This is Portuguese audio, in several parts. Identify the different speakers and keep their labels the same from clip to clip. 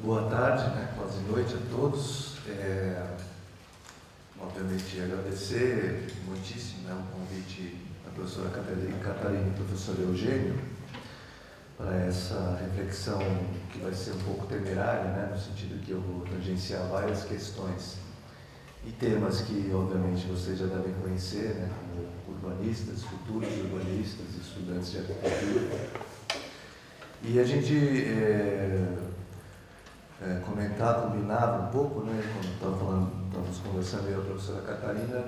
Speaker 1: Boa tarde, quase noite a todos. Obviamente agradecer muitíssimo o convite da professora Catarina e do professor Eugênio para essa reflexão que vai ser um pouco temerária, no sentido que eu vou tangenciar várias questões e temas que obviamente vocês já devem conhecer, como urbanistas, futuros urbanistas, estudantes de arquitetura. E a gente combinava um pouco, quando estávamos conversando eu e a professora Catarina,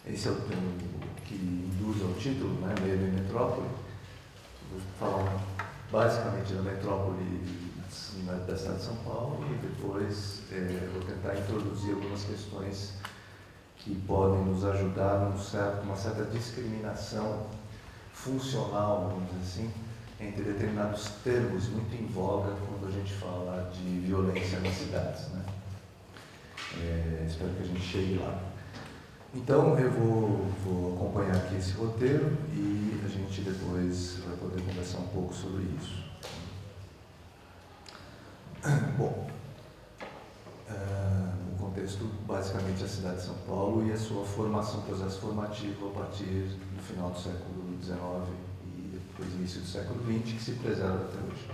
Speaker 1: esse é o que induz ao título, Meio de Metrópole. Vou falar basicamente da metrópole da cidade de São Paulo e depois vou tentar introduzir algumas questões que podem nos ajudar numa certa discriminação funcional, vamos dizer assim, entre determinados termos muito em voga quando a gente fala de violência nas cidades. Espero que a gente chegue lá. Então, eu vou acompanhar aqui esse roteiro e a gente depois vai poder conversar um pouco sobre isso. Bom, o contexto, basicamente, a cidade de São Paulo e a sua formação, processo formativo a partir do final do século XIX e depois início do século XX, que se preserva até hoje.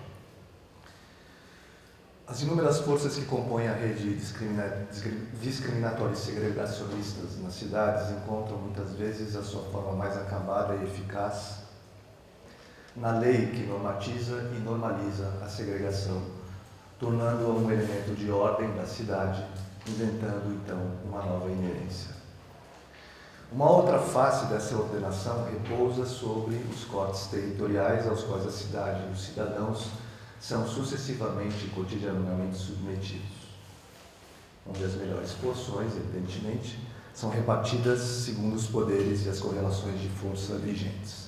Speaker 1: As inúmeras forças que compõem a rede discriminatória e segregacionistas nas cidades encontram muitas vezes a sua forma mais acabada e eficaz na lei que normatiza e normaliza a segregação, tornando-a um elemento de ordem da cidade, inventando então uma nova inerência. Uma outra face dessa ordenação repousa sobre os cortes territoriais aos quais a cidade e os cidadãos são sucessivamente e cotidianamente submetidos, onde as melhores porções, evidentemente, são repartidas segundo os poderes e as correlações de força vigentes.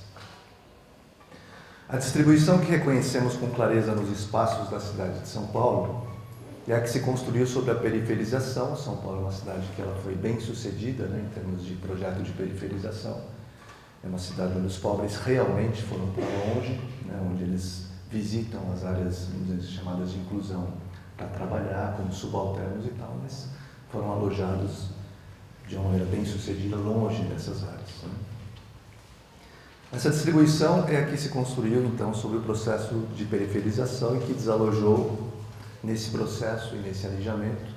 Speaker 1: A distribuição que reconhecemos com clareza nos espaços da cidade de São Paulo é a que se construiu sobre a periferização. São Paulo é uma cidade que ela foi bem sucedida, em termos de projeto de periferização. É uma cidade onde os pobres realmente foram para longe, onde eles visitam as áreas, vamos dizer, chamadas de inclusão para trabalhar como subalternos e tal, mas foram alojados de uma maneira bem sucedida longe dessas áreas. Essa distribuição é a que se construiu então sobre o processo de periferização e que desalojou nesse processo e nesse alijamento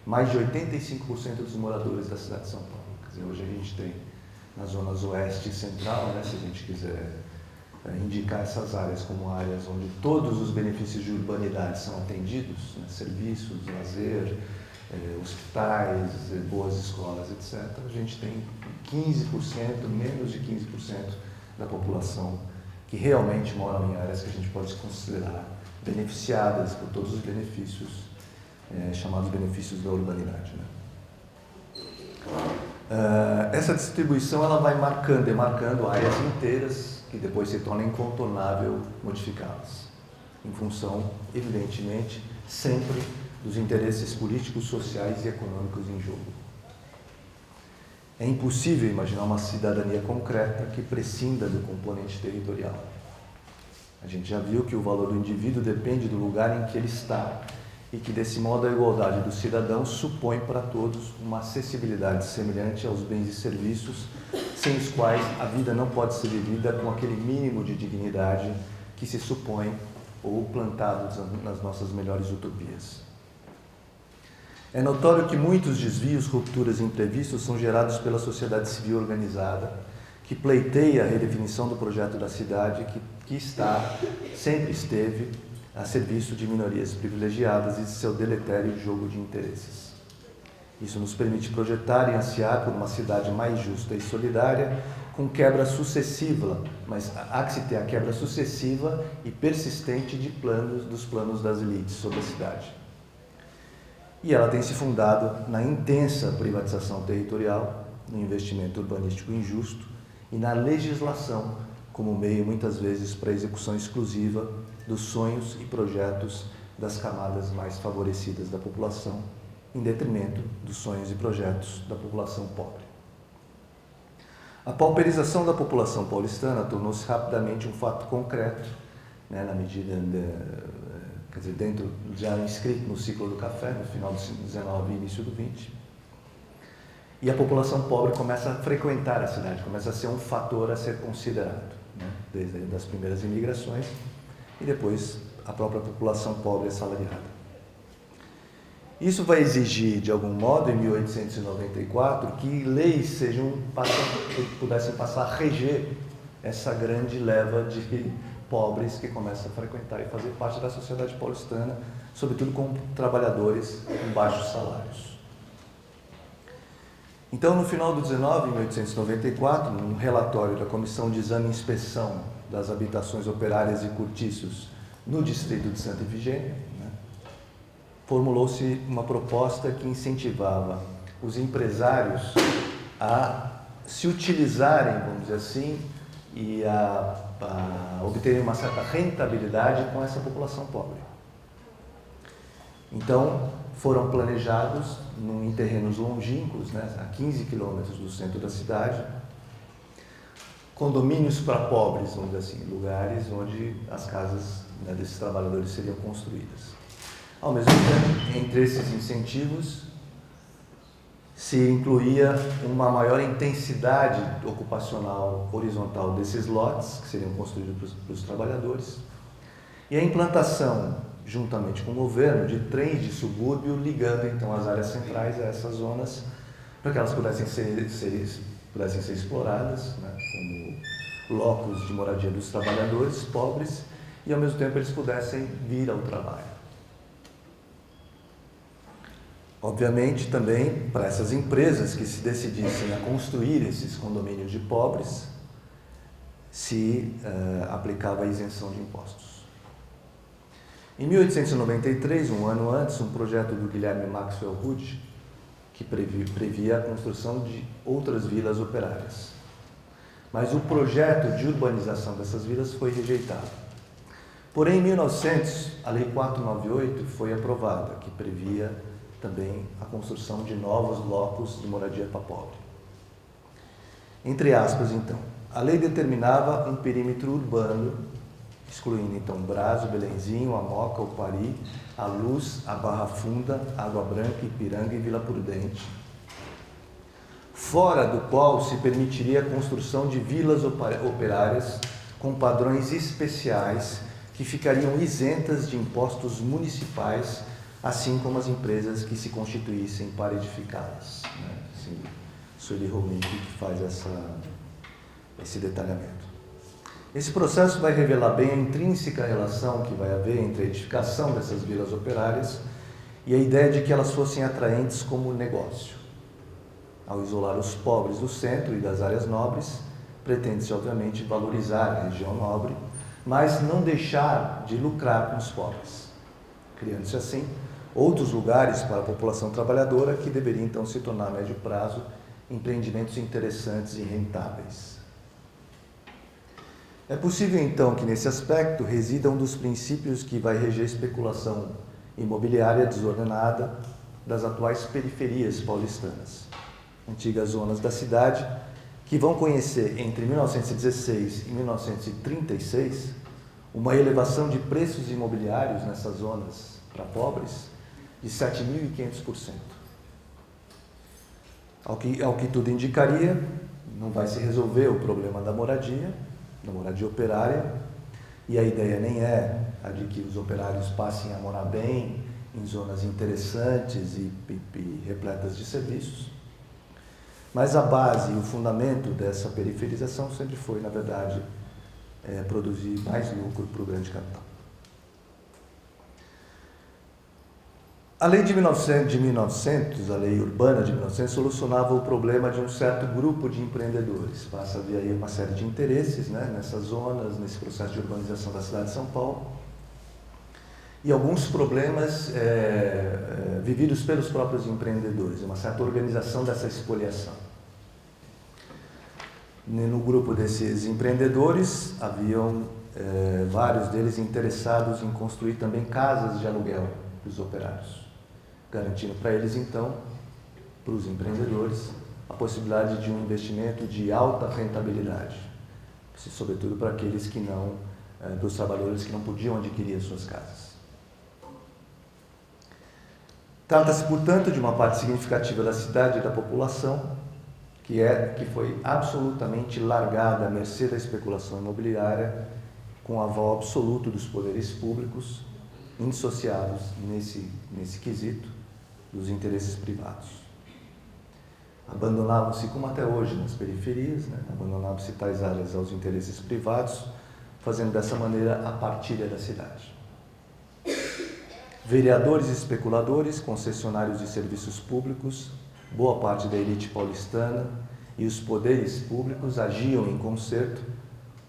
Speaker 1: mais de 85% dos moradores da cidade de São Paulo. Quer dizer, hoje a gente tem nas zonas oeste e central, se a gente quiser indicar essas áreas como áreas onde todos os benefícios de urbanidade são atendidos, serviços, lazer, hospitais, boas escolas, etc. A gente tem 15%, menos de 15% da população que realmente moram em áreas que a gente pode considerar beneficiadas por todos os benefícios, chamados benefícios da urbanidade. Essa distribuição ela vai demarcando áreas inteiras que depois se torna incontornável modificá-las, em função, evidentemente, sempre dos interesses políticos, sociais e econômicos em jogo. É impossível imaginar uma cidadania concreta que prescinda do componente territorial. A gente já viu que o valor do indivíduo depende do lugar em que ele está e que, desse modo, a igualdade dos cidadãos supõe para todos uma acessibilidade semelhante aos bens e serviços, sem os quais a vida não pode ser vivida com aquele mínimo de dignidade que se supõe ou plantado nas nossas melhores utopias. É notório que muitos desvios, rupturas e imprevistos são gerados pela sociedade civil organizada, que pleiteia a redefinição do projeto da cidade, que sempre esteve a serviço de minorias privilegiadas e de seu deletério jogo de interesses. Isso nos permite projetar e ansiar por uma cidade mais justa e solidária, com quebra sucessiva, mas há que se ter a quebra sucessiva e persistente dos planos das elites sobre a cidade. E ela tem se fundado na intensa privatização territorial, no investimento urbanístico injusto e na legislação como meio, muitas vezes, para a execução exclusiva dos sonhos e projetos das camadas mais favorecidas da população, em detrimento dos sonhos e projetos da população pobre. A pauperização da população paulistana tornou-se rapidamente um fato concreto, na medida quer dizer, dentro, já inscrito no ciclo do café, no final do XIX e início do XX. E a população pobre começa a frequentar a cidade, começa a ser um fator a ser considerado, né? Desde as primeiras imigrações e depois a própria população pobre assalariada. Isso vai exigir, de algum modo, em 1894, que leis pudessem passar a reger essa grande leva de pobres que começa a frequentar e fazer parte da sociedade paulistana, sobretudo com trabalhadores com baixos salários. Então, no final do 19, em 1894, num relatório da Comissão de Exame e Inspeção das Habitações Operárias e Cortiços no distrito de Santa Efigênia, formulou-se uma proposta que incentivava os empresários a se utilizarem, vamos dizer assim, e a obterem uma certa rentabilidade com essa população pobre. Então, foram planejados em terrenos longínquos, né, a 15 quilômetros do centro da cidade, condomínios para pobres, vamos dizer assim, lugares onde as casas, né, desses trabalhadores seriam construídas. Ao mesmo tempo, entre esses incentivos, se incluía uma maior intensidade ocupacional horizontal desses lotes, que seriam construídos para os trabalhadores, e a implantação, juntamente com o governo, de trens de subúrbio ligando então as áreas centrais a essas zonas, para que elas pudessem ser exploradas, né, como locos de moradia dos trabalhadores pobres, e ao mesmo tempo eles pudessem vir ao trabalho. Obviamente, também, para essas empresas que se decidissem a construir esses condomínios de pobres, se aplicava a isenção de impostos. Em 1893, um ano antes, um projeto do Guilherme Maxwell Hood, que previa a construção de outras vilas operárias. Mas o projeto de urbanização dessas vilas foi rejeitado. Porém, em 1900, a Lei 498 foi aprovada, que previa também a construção de novos locos de moradia para pobre. Entre aspas, então, a lei determinava um perímetro urbano, excluindo então Brás, o Belenzinho, a Moca, o Pari, a Luz, a Barra Funda, Água Branca, Ipiranga e Vila Prudente, fora do qual se permitiria a construção de vilas operárias com padrões especiais que ficariam isentas de impostos municipais, assim como as empresas que se constituíssem para edificá-las. Né? Assim, Sully Romink que faz esse detalhamento. Esse processo vai revelar bem a intrínseca relação que vai haver entre a edificação dessas vilas operárias e a ideia de que elas fossem atraentes como negócio. Ao isolar os pobres do centro e das áreas nobres, pretende-se, obviamente, valorizar a região nobre, mas não deixar de lucrar com os pobres, criando-se assim outros lugares para a população trabalhadora que deveriam então se tornar a médio prazo empreendimentos interessantes e rentáveis. É possível então que nesse aspecto resida um dos princípios que vai reger a especulação imobiliária desordenada das atuais periferias paulistanas, antigas zonas da cidade que vão conhecer entre 1916 e 1936 uma elevação de preços imobiliários nessas zonas para pobres de 7.500%. Ao que tudo indicaria, não vai se resolver o problema da moradia operária, e a ideia nem é a de que os operários passem a morar bem, em zonas interessantes e repletas de serviços, mas a base e o fundamento dessa periferização sempre foi, na verdade, produzir mais lucro para o grande capital. A lei de 1900, a lei urbana de 1900, solucionava o problema de um certo grupo de empreendedores. Passa a haver aí uma série de interesses, né, nessas zonas, nesse processo de urbanização da cidade de São Paulo. E alguns problemas vividos pelos próprios empreendedores, uma certa organização dessa expoliação. No grupo desses empreendedores, haviam vários deles interessados em construir também casas de aluguel para os operários, garantindo para eles, então, para os empreendedores, a possibilidade de um investimento de alta rentabilidade, sobretudo para aqueles que não, para os trabalhadores que não podiam adquirir as suas casas. Trata-se, portanto, de uma parte significativa da cidade e da população que foi absolutamente largada à mercê da especulação imobiliária, com aval absoluto dos poderes públicos, indissociados nesse quesito dos interesses privados. Abandonavam-se, como até hoje nas periferias, abandonavam-se tais áreas aos interesses privados, fazendo dessa maneira a partilha da cidade. Vereadores e especuladores, concessionários de serviços públicos, boa parte da elite paulistana e os poderes públicos agiam em concerto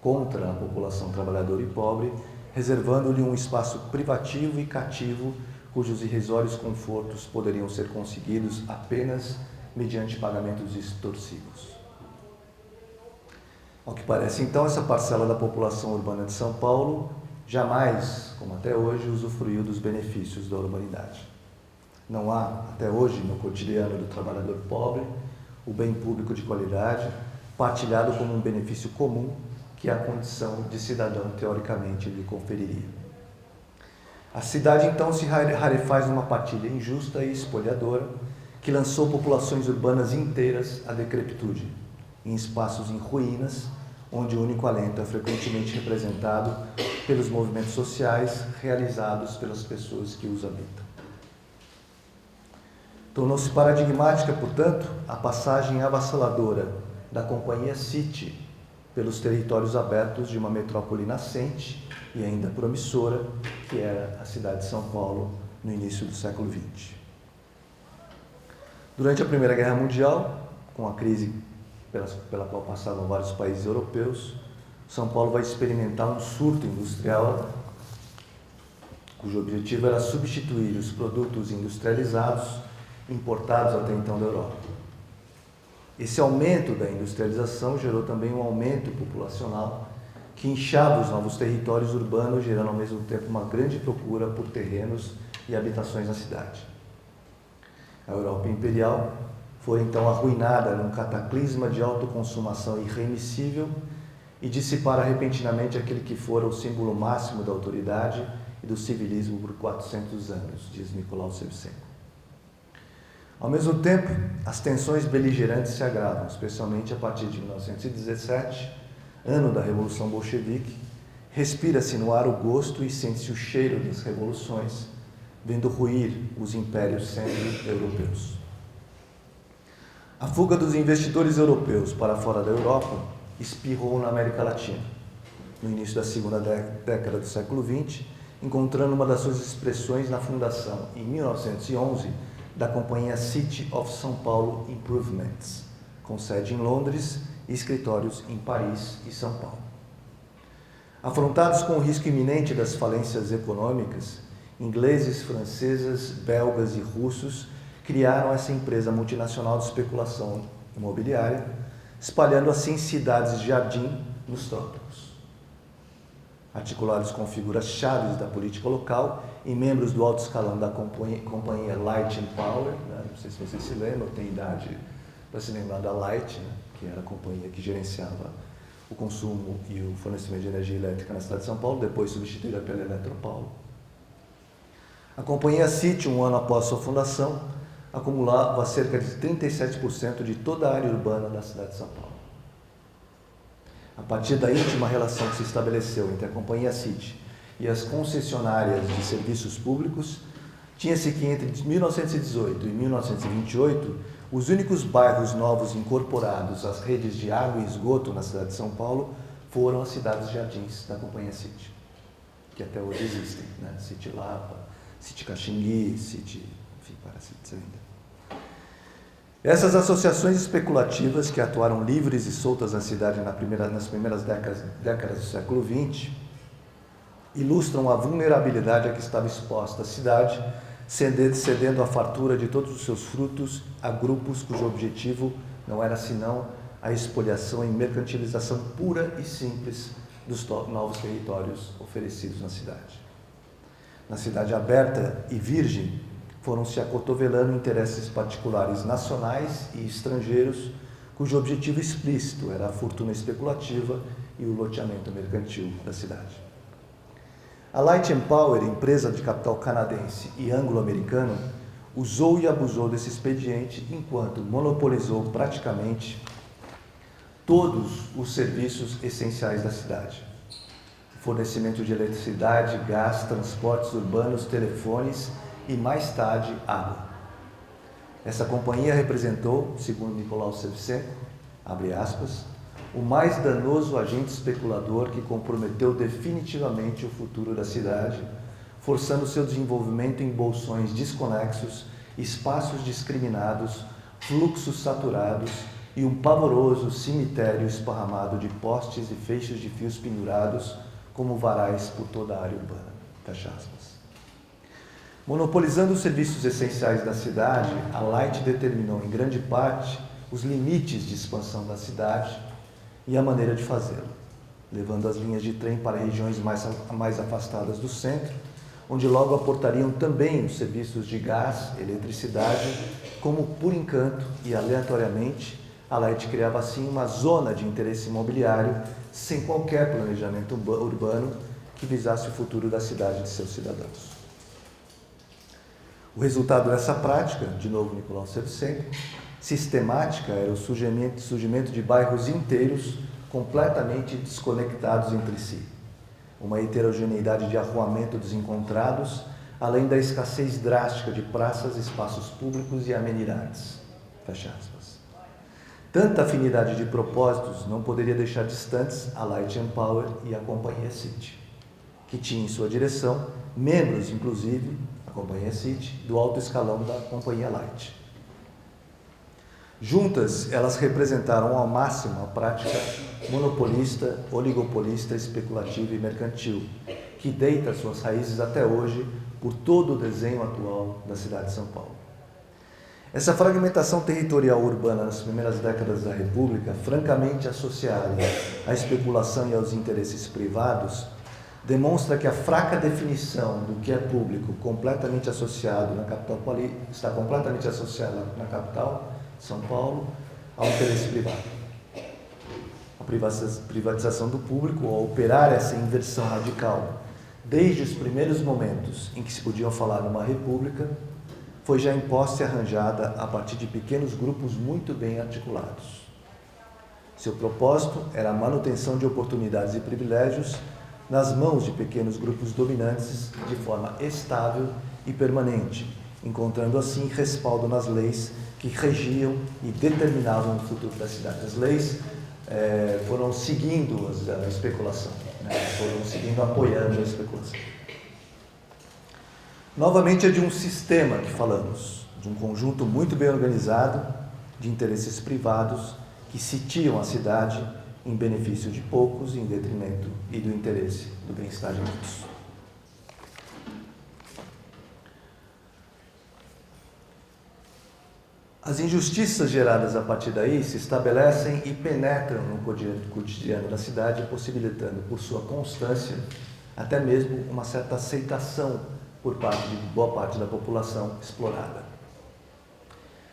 Speaker 1: contra a população trabalhadora e pobre, reservando-lhe um espaço privativo e cativo, cujos irrisórios confortos poderiam ser conseguidos apenas mediante pagamentos extorsivos. Ao que parece, então, essa parcela da população urbana de São Paulo jamais, como até hoje, usufruiu dos benefícios da urbanidade. Não há, até hoje, no cotidiano do trabalhador pobre, o bem público de qualidade, partilhado como um benefício comum que a condição de cidadão, teoricamente, lhe conferiria. A cidade, então, se rarefaz numa partilha injusta e espoliadora, que lançou populações urbanas inteiras à decrepitude, em espaços em ruínas, onde o único alento é frequentemente representado pelos movimentos sociais realizados pelas pessoas que os habitam. Tornou-se paradigmática, portanto, a passagem avassaladora da Companhia City pelos territórios abertos de uma metrópole nascente e ainda promissora, que era a cidade de São Paulo no início do século XX. Durante a Primeira Guerra Mundial, com a crise pela qual passavam vários países europeus, São Paulo vai experimentar um surto industrial cujo objetivo era substituir os produtos industrializados importados até então da Europa. Esse aumento da industrialização gerou também um aumento populacional que inchava os novos territórios urbanos, gerando ao mesmo tempo uma grande procura por terrenos e habitações na cidade. A Europa imperial foi então arruinada num cataclisma de autoconsumação irremissível e dissipara repentinamente aquele que fora o símbolo máximo da autoridade e do civilismo por 400 anos, diz Nicolau Shevchenko. Ao mesmo tempo, as tensões beligerantes se agravam, especialmente a partir de 1917, ano da Revolução Bolchevique. Respira-se no ar o gosto e sente-se o cheiro das revoluções, vendo ruir os impérios sempre europeus. A fuga dos investidores europeus para fora da Europa espirrou na América Latina, no início da segunda década do século XX, encontrando uma das suas expressões na fundação, em 1911, da Companhia City of São Paulo Improvements, com sede em Londres e escritórios em Paris e São Paulo. Afrontados com o risco iminente das falências econômicas, ingleses, franceses, belgas e russos criaram essa empresa multinacional de especulação imobiliária, espalhando assim cidades de jardim nos trópicos. Articulados com figuras chaves da política local e membros do alto escalão da companhia Light and Power, não sei se vocês se lembram, tem idade para se lembrar da Light, que era a companhia que gerenciava o consumo e o fornecimento de energia elétrica na cidade de São Paulo, depois substituída pela Eletropaulo. A companhia City, um ano após sua fundação, acumulava cerca de 37% de toda a área urbana da cidade de São Paulo. A partir da íntima relação que se estabeleceu entre a Companhia City e as concessionárias de serviços públicos, tinha-se que entre 1918 e 1928, os únicos bairros novos incorporados às redes de água e esgoto na cidade de São Paulo foram as cidades jardins da Companhia City, que até hoje existem, City Lapa, City Caxingui, City, enfim, para City ainda. Essas associações especulativas que atuaram livres e soltas na cidade nas primeiras décadas do século XX ilustram a vulnerabilidade a que estava exposta a cidade, cedendo a fartura de todos os seus frutos a grupos cujo objetivo não era senão a expoliação e mercantilização pura e simples dos novos territórios oferecidos na cidade. Na cidade aberta e virgem, foram se acotovelando interesses particulares nacionais e estrangeiros, cujo objetivo explícito era a fortuna especulativa e o loteamento mercantil da cidade. A Light and Power, empresa de capital canadense e anglo-americano, usou e abusou desse expediente enquanto monopolizou praticamente todos os serviços essenciais da cidade. Fornecimento de eletricidade, gás, transportes urbanos, telefones e, mais tarde, água. Essa companhia representou, segundo Nicolau Shevchenko, abre aspas, o mais danoso agente especulador que comprometeu definitivamente o futuro da cidade, forçando seu desenvolvimento em bolsões desconexos, espaços discriminados, fluxos saturados e um pavoroso cemitério esparramado de postes e feixes de fios pendurados como varais por toda a área urbana. Fecha aspas. Monopolizando os serviços essenciais da cidade, a Light determinou em grande parte os limites de expansão da cidade e a maneira de fazê-lo, levando as linhas de trem para regiões mais afastadas do centro, onde logo aportariam também os serviços de gás, eletricidade, como por encanto e aleatoriamente, a Light criava assim uma zona de interesse imobiliário sem qualquer planejamento urbano que visasse o futuro da cidade e de seus cidadãos. O resultado dessa prática, de novo Nicolau Shevchenko, sistemática era o surgimento de bairros inteiros completamente desconectados entre si. Uma heterogeneidade de arruamento desencontrados, além da escassez drástica de praças, espaços públicos e amenidades. Fecha aspas. Tanta afinidade de propósitos não poderia deixar distantes a Light & Power e a Companhia City, que tinha em sua direção membros, inclusive, a Companhia City, do alto escalão da Companhia Light. Juntas, elas representaram ao máximo a prática monopolista, oligopolista, especulativa e mercantil, que deita suas raízes até hoje por todo o desenho atual da cidade de São Paulo. Essa fragmentação territorial urbana nas primeiras décadas da República, francamente associada à especulação e aos interesses privados, demonstra que a fraca definição do que é público completamente associado na capital está completamente associada na capital, São Paulo, ao interesse privado. A privatização do público, ao operar essa inversão radical, desde os primeiros momentos em que se podia falar numa república, foi já imposta e arranjada a partir de pequenos grupos muito bem articulados. Seu propósito era a manutenção de oportunidades e privilégios nas mãos de pequenos grupos dominantes de forma estável e permanente, encontrando assim respaldo nas leis que regiam e determinavam o futuro da cidade. As leis foram seguindo a especulação, foram seguindo, apoiando a especulação. Novamente é de um sistema que falamos, de um conjunto muito bem organizado de interesses privados que sitiam a cidade em benefício de poucos, em detrimento e do interesse do bem-estar de muitos. As injustiças geradas a partir daí se estabelecem e penetram no cotidiano da cidade, possibilitando, por sua constância, até mesmo uma certa aceitação por parte de boa parte da população explorada.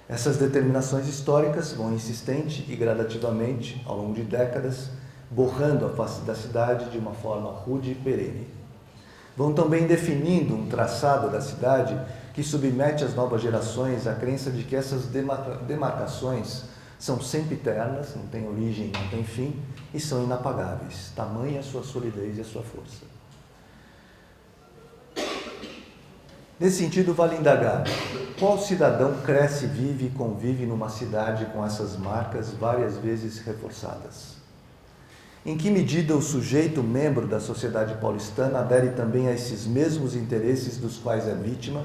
Speaker 1: Essas determinações históricas vão insistente e gradativamente, ao longo de décadas, borrando a face da cidade de uma forma rude e perene. Vão também definindo um traçado da cidade que submete as novas gerações à crença de que essas demarcações são sempiternas, não têm origem, não têm fim, e são inapagáveis, tamanha a sua solidez e a sua força. Nesse sentido, vale indagar: qual cidadão cresce, vive e convive numa cidade com essas marcas várias vezes reforçadas? Em que medida o sujeito membro da sociedade paulistana adere também a esses mesmos interesses dos quais é vítima,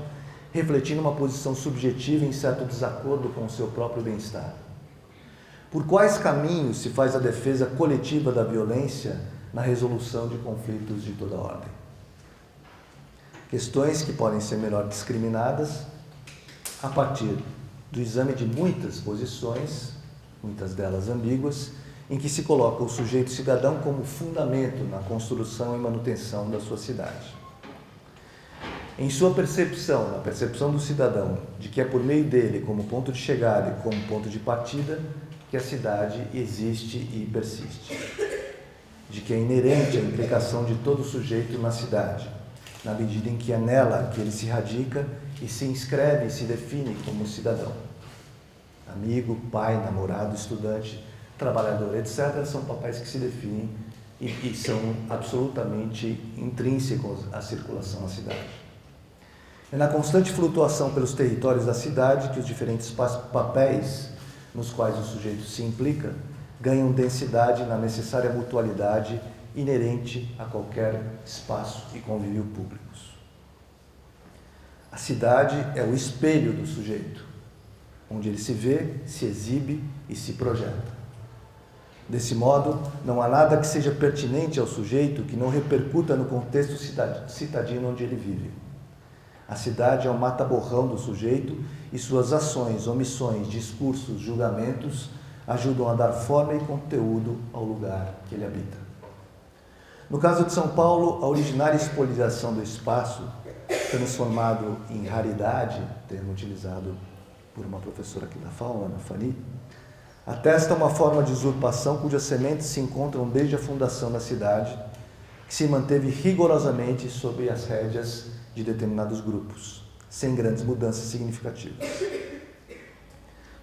Speaker 1: refletindo uma posição subjetiva em certo desacordo com o seu próprio bem-estar? Por quais caminhos se faz a defesa coletiva da violência na resolução de conflitos de toda ordem? Questões que podem ser melhor discriminadas a partir do exame de muitas posições, muitas delas ambíguas, em que se coloca o sujeito cidadão como fundamento na construção e manutenção da sua cidade. Em sua percepção, na percepção do cidadão, de que é por meio dele, como ponto de chegada e como ponto de partida, que a cidade existe e persiste. De que é inerente a implicação de todo sujeito na cidade, na medida em que é nela que ele se radica e se inscreve e se define como cidadão. Amigo, pai, namorado, estudante, trabalhador, etc. são papéis que se definem e são absolutamente intrínsecos à circulação na cidade. É na constante flutuação pelos territórios da cidade que os diferentes papéis nos quais o sujeito se implica ganham densidade na necessária mutualidade inerente a qualquer espaço e convívio públicos. A cidade é o espelho do sujeito, onde ele se vê, se exibe e se projeta. Desse modo, não há nada que seja pertinente ao sujeito que não repercuta no contexto citadino onde ele vive. A cidade é o mata-borrão do sujeito e suas ações, omissões, discursos, julgamentos ajudam a dar forma e conteúdo ao lugar que ele habita. No caso de São Paulo, a originária espoliação do espaço, transformado em raridade, termo utilizado por uma professora aqui da FAO, Ana Fani, atesta uma forma de usurpação cujas sementes se encontram desde a fundação da cidade, que se manteve rigorosamente sob as rédeas de determinados grupos, sem grandes mudanças significativas.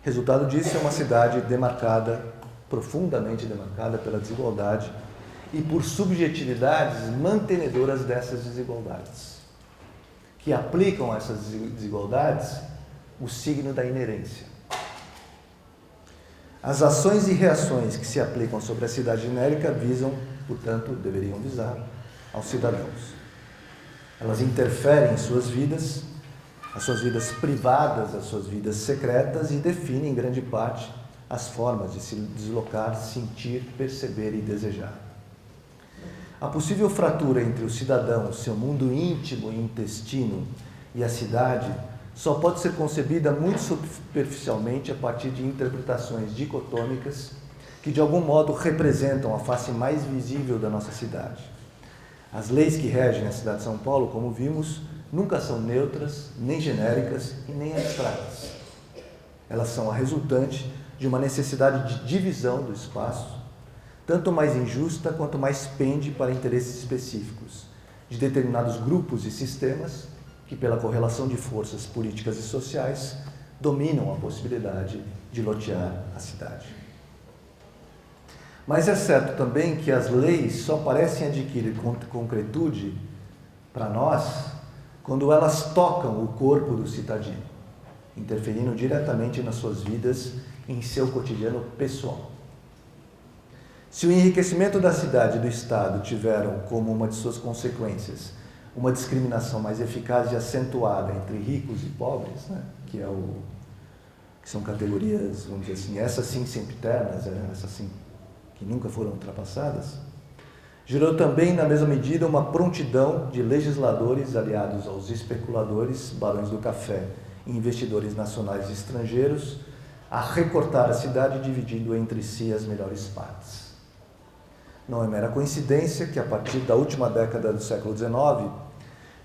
Speaker 1: Resultado disso é uma cidade demarcada, profundamente demarcada pela desigualdade e por subjetividades mantenedoras dessas desigualdades, que aplicam a essas desigualdades o signo da inerência. As ações e reações que se aplicam sobre a cidade genérica visam, portanto, deveriam visar aos cidadãos. Elas interferem em suas vidas, as suas vidas privadas, as suas vidas secretas e definem, em grande parte, as formas de se deslocar, sentir, perceber e desejar. A possível fratura entre o cidadão, seu mundo íntimo e intestino, e a cidade só pode ser concebida muito superficialmente a partir de interpretações dicotômicas que, de algum modo, representam a face mais visível da nossa cidade. As leis que regem a cidade de São Paulo, como vimos, nunca são neutras, nem genéricas e nem abstratas. Elas são a resultante de uma necessidade de divisão do espaço, tanto mais injusta quanto mais pende para interesses específicos, de determinados grupos e sistemas que, pela correlação de forças políticas e sociais, dominam a possibilidade de lotear a cidade. Mas é certo também que as leis só parecem adquirir concretude para nós quando elas tocam o corpo do cidadino, interferindo diretamente nas suas vidas e em seu cotidiano pessoal. Se o enriquecimento da cidade e do Estado tiveram como uma de suas consequências uma discriminação mais eficaz e acentuada entre ricos e pobres, né? que são categorias, vamos dizer assim, essas sim sempiternas, essas sim que nunca foram ultrapassadas, gerou também, na mesma medida, uma prontidão de legisladores aliados aos especuladores, barões do café e investidores nacionais e estrangeiros, a recortar a cidade, dividindo entre si as melhores partes. Não é mera coincidência que, a partir da última década do século XIX,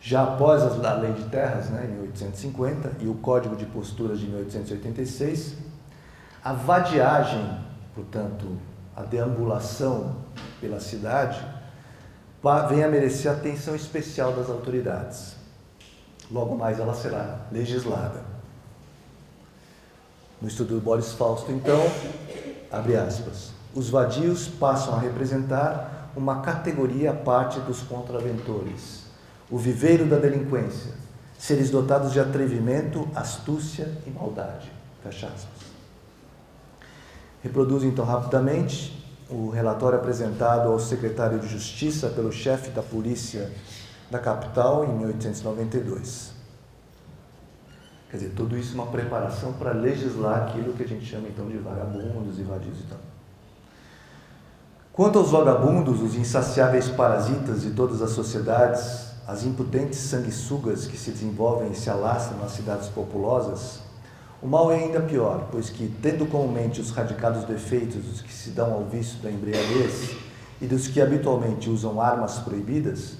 Speaker 1: já após a Lei de Terras, em 1850, e o Código de Posturas de 1886, a vadiagem, portanto, a deambulação pela cidade, vem a merecer atenção especial das autoridades. Logo mais ela será legislada. No estudo do Boris Fausto, então, abre aspas, os vadios passam a representar uma categoria à parte dos contraventores, o viveiro da delinquência, seres dotados de atrevimento, astúcia e maldade. Fecha aspas. Reproduzo então rapidamente o relatório apresentado ao secretário de Justiça pelo chefe da polícia da capital em 1892. Quer dizer, tudo isso é uma preparação para legislar aquilo que a gente chama então de vagabundos e vadios e tal. Quanto aos vagabundos, os insaciáveis parasitas de todas as sociedades, as impotentes sanguessugas que se desenvolvem e se alastram nas cidades populosas, o mal é ainda pior, pois que, tendo comumente os radicados defeitos dos que se dão ao vício da embriaguez e dos que habitualmente usam armas proibidas,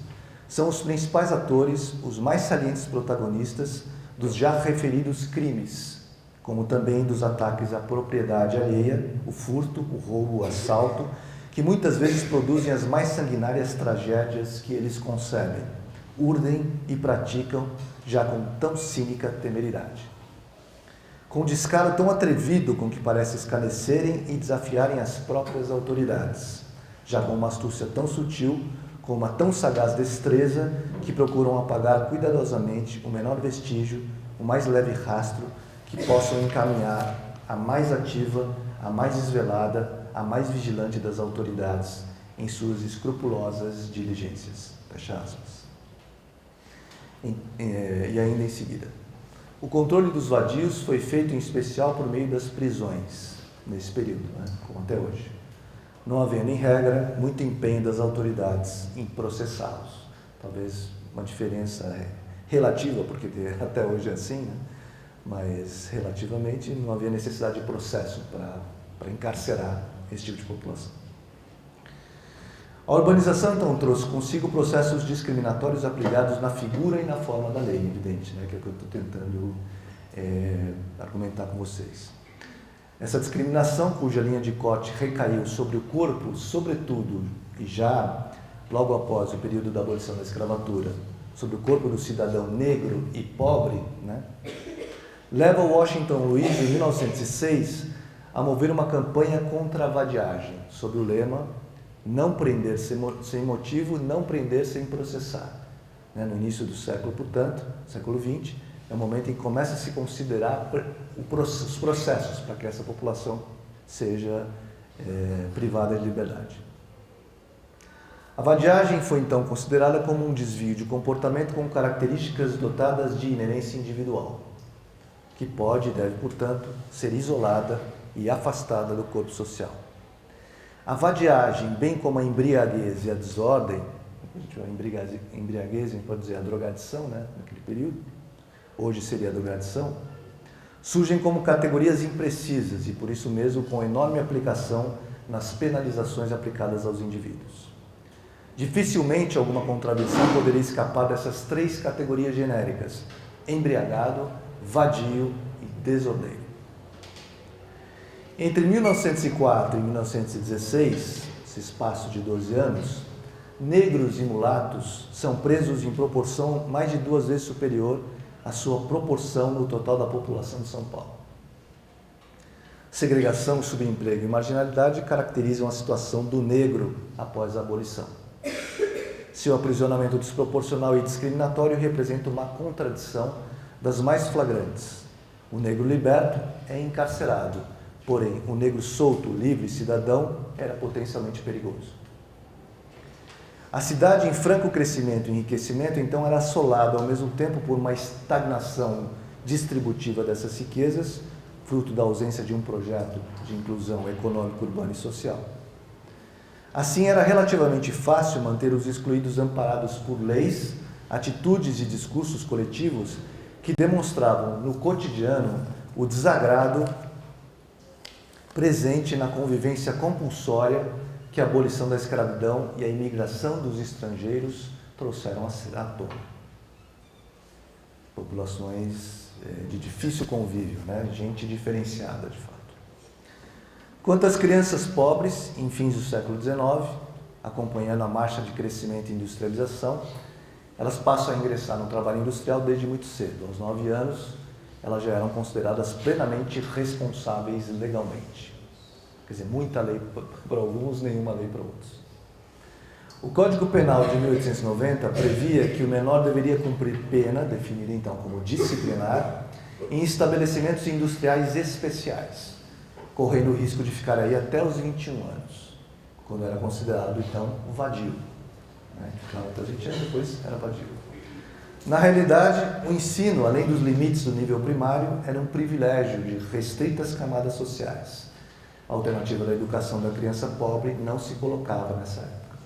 Speaker 1: são os principais atores, os mais salientes protagonistas dos já referidos crimes, como também dos ataques à propriedade alheia, o furto, o roubo, o assalto, que muitas vezes produzem as mais sanguinárias tragédias que eles concebem, urdem e praticam já com tão cínica temeridade. Com descaro tão atrevido com que parece escarnecerem e desafiarem as próprias autoridades, já com uma astúcia tão sutil, com uma tão sagaz destreza, que procuram apagar cuidadosamente o menor vestígio, o mais leve rastro, que possam encaminhar a mais ativa, a mais desvelada, a mais vigilante das autoridades em suas escrupulosas diligências. Fecha aspas. E ainda em seguida. O controle dos vadios foi feito em especial por meio das prisões, nesse período, como até hoje. Não havendo, em regra, muito empenho das autoridades em processá-los. Talvez uma diferença relativa, porque até hoje é assim, mas relativamente não havia necessidade de processo para encarcerar esse tipo de população. A urbanização, então, trouxe consigo processos discriminatórios aplicados na figura e na forma da lei, evidente, que é o que eu estou tentando argumentar com vocês. Essa discriminação, cuja linha de corte recaiu sobre o corpo, sobretudo, e já logo após o período da abolição da escravatura, sobre o corpo do cidadão negro e pobre, leva Washington Luiz, em 1906, a mover uma campanha contra a vadiagem, sob o lema não prender sem motivo, não prender sem processar. No início do século, portanto, século XX, é o momento em que começa a se considerar os processos para que essa população seja privada de liberdade. A vadiagem foi então considerada como um desvio de comportamento com características dotadas de inerência individual, que pode e deve, portanto, ser isolada e afastada do corpo social. A vadiagem, bem como a embriaguez e a desordem, a embriaguez, a gente pode dizer a drogadição, naquele período, hoje seria a drogadição, surgem como categorias imprecisas e, por isso mesmo, com enorme aplicação nas penalizações aplicadas aos indivíduos. Dificilmente alguma contradição poderia escapar dessas três categorias genéricas: embriagado, vadio e desordeiro. Entre 1904 e 1916, esse espaço de 12 anos, negros e mulatos são presos em proporção mais de 2 vezes superior à sua proporção no total da população de São Paulo. Segregação, subemprego e marginalidade caracterizam a situação do negro após a abolição. Seu aprisionamento desproporcional e discriminatório representa uma contradição das mais flagrantes. O negro liberto é encarcerado, porém o negro solto, livre, cidadão, era potencialmente perigoso. A cidade em franco crescimento e enriquecimento, então, era assolada ao mesmo tempo por uma estagnação distributiva dessas riquezas, fruto da ausência de um projeto de inclusão econômica, urbana e social. Assim, era relativamente fácil manter os excluídos amparados por leis, atitudes e discursos coletivos que demonstravam no cotidiano o desagrado presente na convivência compulsória que a abolição da escravidão e a imigração dos estrangeiros trouxeram à tona. Populações de difícil convívio, gente diferenciada de fato. Quanto às crianças pobres, em fins do século XIX, acompanhando a marcha de crescimento e industrialização, elas passam a ingressar no trabalho industrial desde muito cedo. Aos 9 anos, elas já eram consideradas plenamente responsáveis legalmente. Quer dizer, muita lei para alguns, nenhuma lei para outros. O Código Penal de 1890 previa que o menor deveria cumprir pena, definida então como disciplinar, em estabelecimentos industriais especiais, correndo o risco de ficar aí até os 21 anos, quando era considerado então vadio. Ficava até os 20 anos, depois era vadio. Na realidade, o ensino, além dos limites do nível primário, era um privilégio de restritas camadas sociais. A alternativa da educação da criança pobre não se colocava nessa época.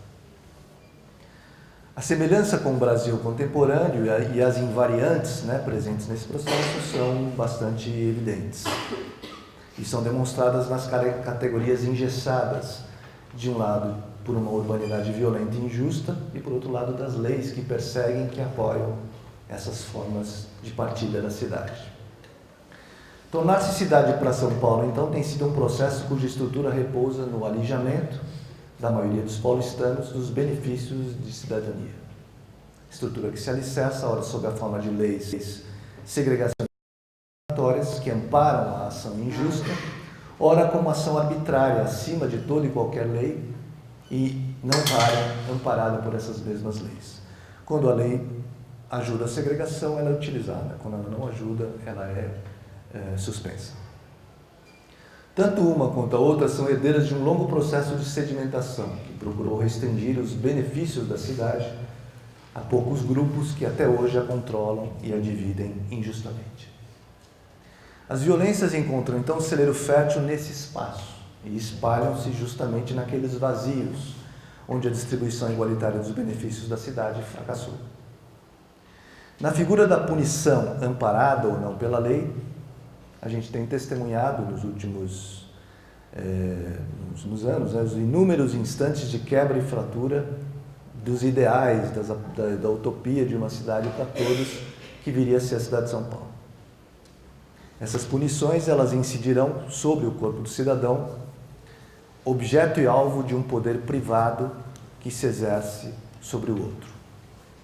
Speaker 1: A semelhança com o Brasil contemporâneo e as invariantes presentes nesse processo são bastante evidentes. E são demonstradas nas categorias engessadas, de um lado por uma urbanidade violenta e injusta, e por outro lado das leis que perseguem, que apoiam essas formas de partilha da cidade. Tornar-se cidade para São Paulo, então, tem sido um processo cuja estrutura repousa no alijamento da maioria dos paulistanos dos benefícios de cidadania. estrutura que se alicerça, ora sob a forma de leis segregacionistas que amparam a ação injusta, ora como ação arbitrária acima de toda e qualquer lei e não amparada por essas mesmas leis. Quando a lei ajuda a segregação, ela é utilizada. Quando ela não ajuda, ela é suspensa. Tanto uma quanto a outra são herdeiras de um longo processo de sedimentação, que procurou restringir os benefícios da cidade a poucos grupos que até hoje a controlam e a dividem injustamente. As violências encontram então celeiro fértil nesse espaço e espalham-se justamente naqueles vazios onde a distribuição igualitária dos benefícios da cidade fracassou. Na figura da punição, amparada ou não pela lei, a gente tem testemunhado nos últimos anos os inúmeros instantes de quebra e fratura dos ideais, da utopia de uma cidade para todos, que viria a ser a cidade de São Paulo. Essas punições, elas incidirão sobre o corpo do cidadão, objeto e alvo de um poder privado que se exerce sobre o outro,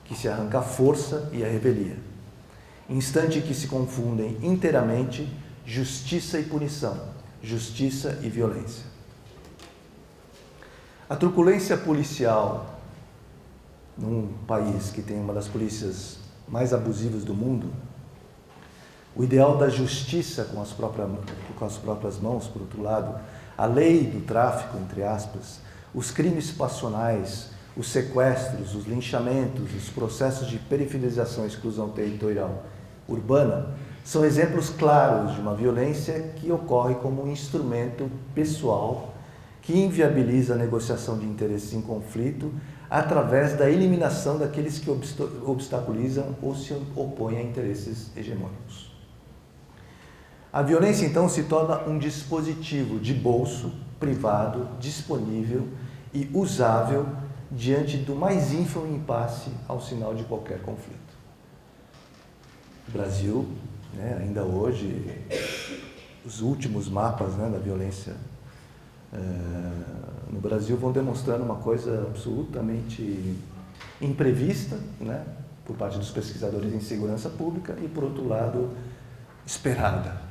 Speaker 1: que se arranca a força e a revelia. Instante em que se confundem inteiramente justiça e punição, justiça e violência. A truculência policial num país que tem uma das polícias mais abusivas do mundo, o ideal da justiça com as próprias mãos, por outro lado, a lei do tráfico, entre aspas, os crimes passionais, os sequestros, os linchamentos, os processos de periferização e exclusão territorial urbana, são exemplos claros de uma violência que ocorre como um instrumento pessoal que inviabiliza a negociação de interesses em conflito através da eliminação daqueles que obstaculizam ou se opõem a interesses hegemônicos. A violência, então, se torna um dispositivo de bolso, privado, disponível e usável diante do mais ínfimo impasse ao sinal de qualquer conflito. O Brasil, ainda hoje, os últimos mapas da violência no Brasil vão demonstrando uma coisa absolutamente imprevista, por parte dos pesquisadores em segurança pública e, por outro lado, esperada,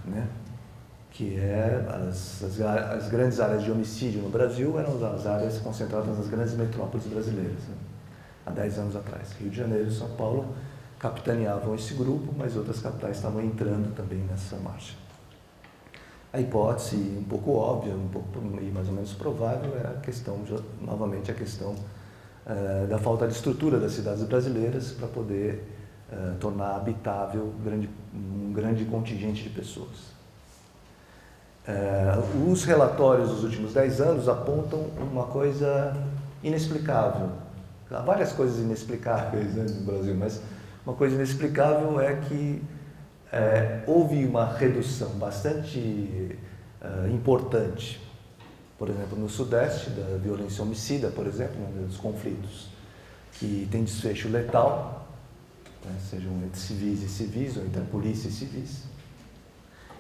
Speaker 1: que é as grandes áreas de homicídio no Brasil eram as áreas concentradas nas grandes metrópoles brasileiras, há 10 anos atrás. Rio de Janeiro e São Paulo capitaneavam esse grupo, mas outras capitais estavam entrando também nessa marcha. A hipótese, um pouco óbvia, e mais ou menos provável, é a questão, novamente, a questão da falta de estrutura das cidades brasileiras para poder tornar habitável um grande contingente de pessoas. Os relatórios dos últimos 10 anos apontam uma coisa inexplicável. Há várias coisas inexplicáveis no Brasil, mas uma coisa inexplicável é que houve uma redução bastante importante, por exemplo, no Sudeste, da violência homicida, por exemplo, dos conflitos que tem desfecho letal, sejam entre civis e civis, ou entre a polícia e civis.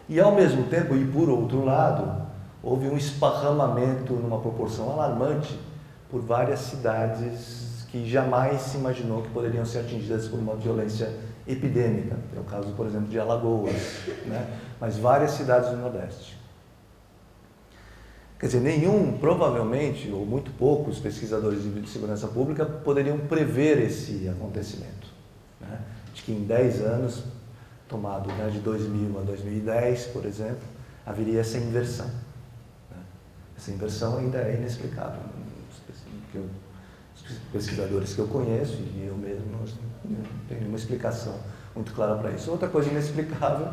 Speaker 1: E, ao mesmo tempo, e por outro lado, houve um esparramamento numa proporção alarmante por várias cidades que jamais se imaginou que poderiam ser atingidas por uma violência epidêmica. É o caso, por exemplo, de Alagoas, mas várias cidades do Nordeste. Quer dizer, provavelmente, ou muito poucos pesquisadores de segurança pública poderiam prever esse acontecimento. De que em 10 anos, tomado de 2000 a 2010, por exemplo, haveria essa inversão. Essa inversão ainda é inexplicável. Os pesquisadores que eu conheço, e eu mesmo, não tenho nenhuma explicação muito clara para isso. Outra coisa inexplicável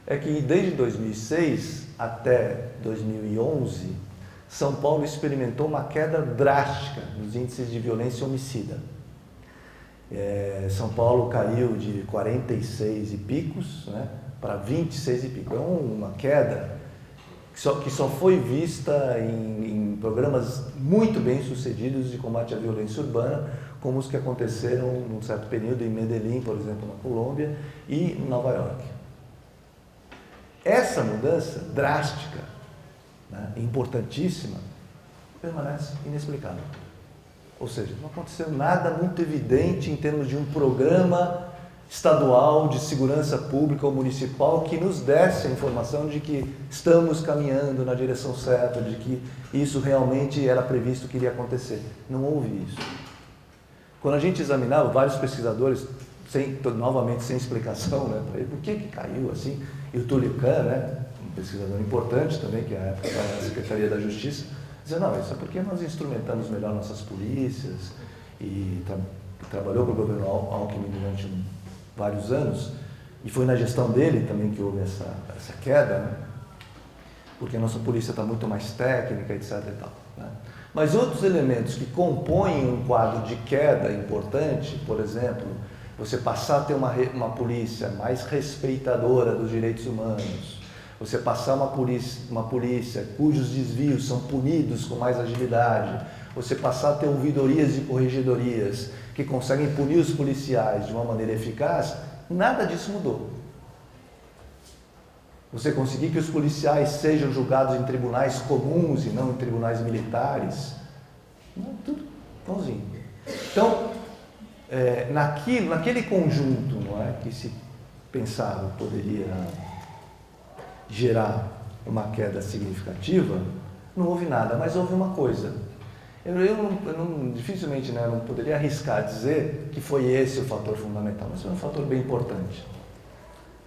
Speaker 1: é que desde 2006 até 2011, São Paulo experimentou uma queda drástica nos índices de violência homicida. São Paulo caiu de 46 e picos para 26 e picos. É uma queda que só foi vista em programas muito bem sucedidos de combate à violência urbana, como os que aconteceram num certo período em Medellín, por exemplo, na Colômbia, e em Nova York. Essa mudança drástica, importantíssima, permanece inexplicável. Ou seja, não aconteceu nada muito evidente em termos de um programa estadual de segurança pública ou municipal que nos desse a informação de que estamos caminhando na direção certa, de que isso realmente era previsto que iria acontecer. Não houve isso. Quando a gente examinava, vários pesquisadores, novamente sem explicação, né, para ele, por que caiu assim, e o Túlio Kahn, né, um pesquisador importante também, que é a época da Secretaria da Justiça, dizia, não, isso é porque nós instrumentamos melhor nossas polícias e trabalhou para o governo Alckmin durante vários anos, e foi na gestão dele também que houve essa queda, né? Porque a nossa polícia está muito mais técnica, etc. e tal, né? Mas outros elementos que compõem um quadro de queda importante, por exemplo, você passar a ter uma polícia mais respeitadora dos direitos humanos, você passar uma polícia cujos desvios são punidos com mais agilidade, você passar a ter ouvidorias e corregedorias que conseguem punir os policiais de uma maneira eficaz, nada disso mudou. Você conseguir que os policiais sejam julgados em tribunais comuns e não em tribunais militares, tudo igualzinho. Então, naquele conjunto, não é, que se pensava poderia gerar uma queda significativa, não houve nada, mas houve uma coisa. Dificilmente, né, eu não poderia arriscar dizer que foi esse o fator fundamental, mas foi um fator bem importante.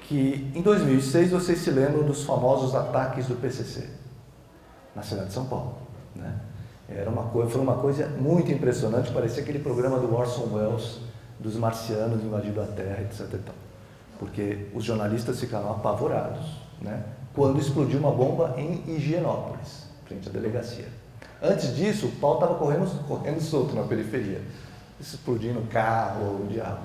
Speaker 1: Que em 2006 vocês se lembram dos famosos ataques do PCC na cidade de São Paulo, né? Foi uma coisa muito impressionante, parecia aquele programa do Orson Welles, dos marcianos invadindo a Terra, etc. e tal. Porque os jornalistas ficaram apavorados, né, quando explodiu uma bomba em Higienópolis, frente à delegacia. Antes disso, o pau estava correndo solto na periferia, explodindo carro, o diabo.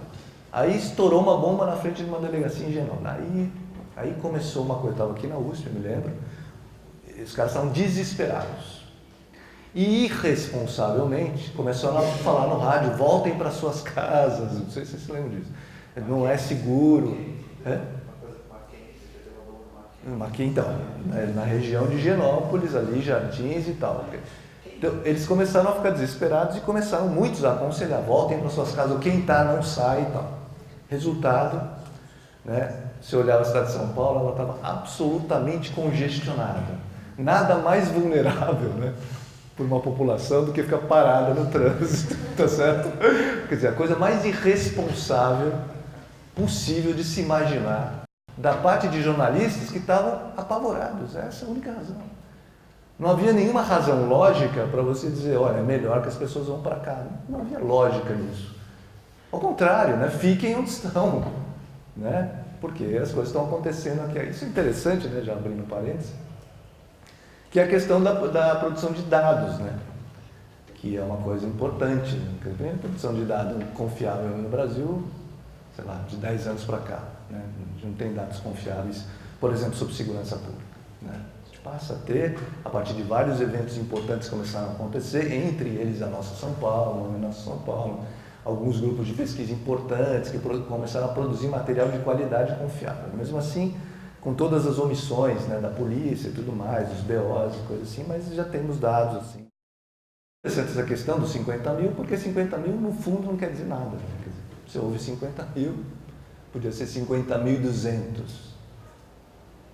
Speaker 1: Aí estourou uma bomba na frente de uma delegacia em Higienópolis. Aí começou uma coisa, eu estava aqui na USP, eu me lembro, os caras estavam desesperados. E irresponsavelmente começaram a falar no rádio, voltem para suas casas, não sei se vocês se lembram disso, não é seguro. Aqui então, na região de Higienópolis, ali, Jardins e tal. Então, eles começaram a ficar desesperados e começaram muitos a aconselhar, voltem para suas casas, quem está não sai e tal. Resultado, né, se olhava a cidade de São Paulo, ela estava absolutamente congestionada. Nada mais vulnerável, né, por uma população do que ficar parada no trânsito, tá certo? Quer dizer, a coisa mais irresponsável possível de se imaginar da parte de jornalistas que estavam apavorados. Essa é a única razão. Não havia nenhuma razão lógica para você dizer, olha, é melhor que as pessoas vão para cá. Não havia lógica nisso. Ao contrário, né? Fiquem onde estão, né? Porque as coisas estão acontecendo aqui. Isso é interessante, né? Já abrindo parênteses, que é a questão da produção de dados, né? Que é uma coisa importante. Né? A primeira produção de dados confiável no Brasil, sei lá, de 10 anos para cá, né? A gente não tem dados confiáveis, por exemplo, sobre segurança pública, né? Passa a ter, a partir de vários eventos importantes que começaram a acontecer, entre eles a Nossa São Paulo, alguns grupos de pesquisa importantes que começaram a produzir material de qualidade confiável. Mesmo assim, com todas as omissões, né, da polícia e tudo mais, os BOs e coisas assim, mas já temos dados assim. Interessante essa questão dos 50 mil, porque 50 mil no fundo não quer dizer nada. Né? Quer dizer, se houve 50 mil, podia ser 50.200.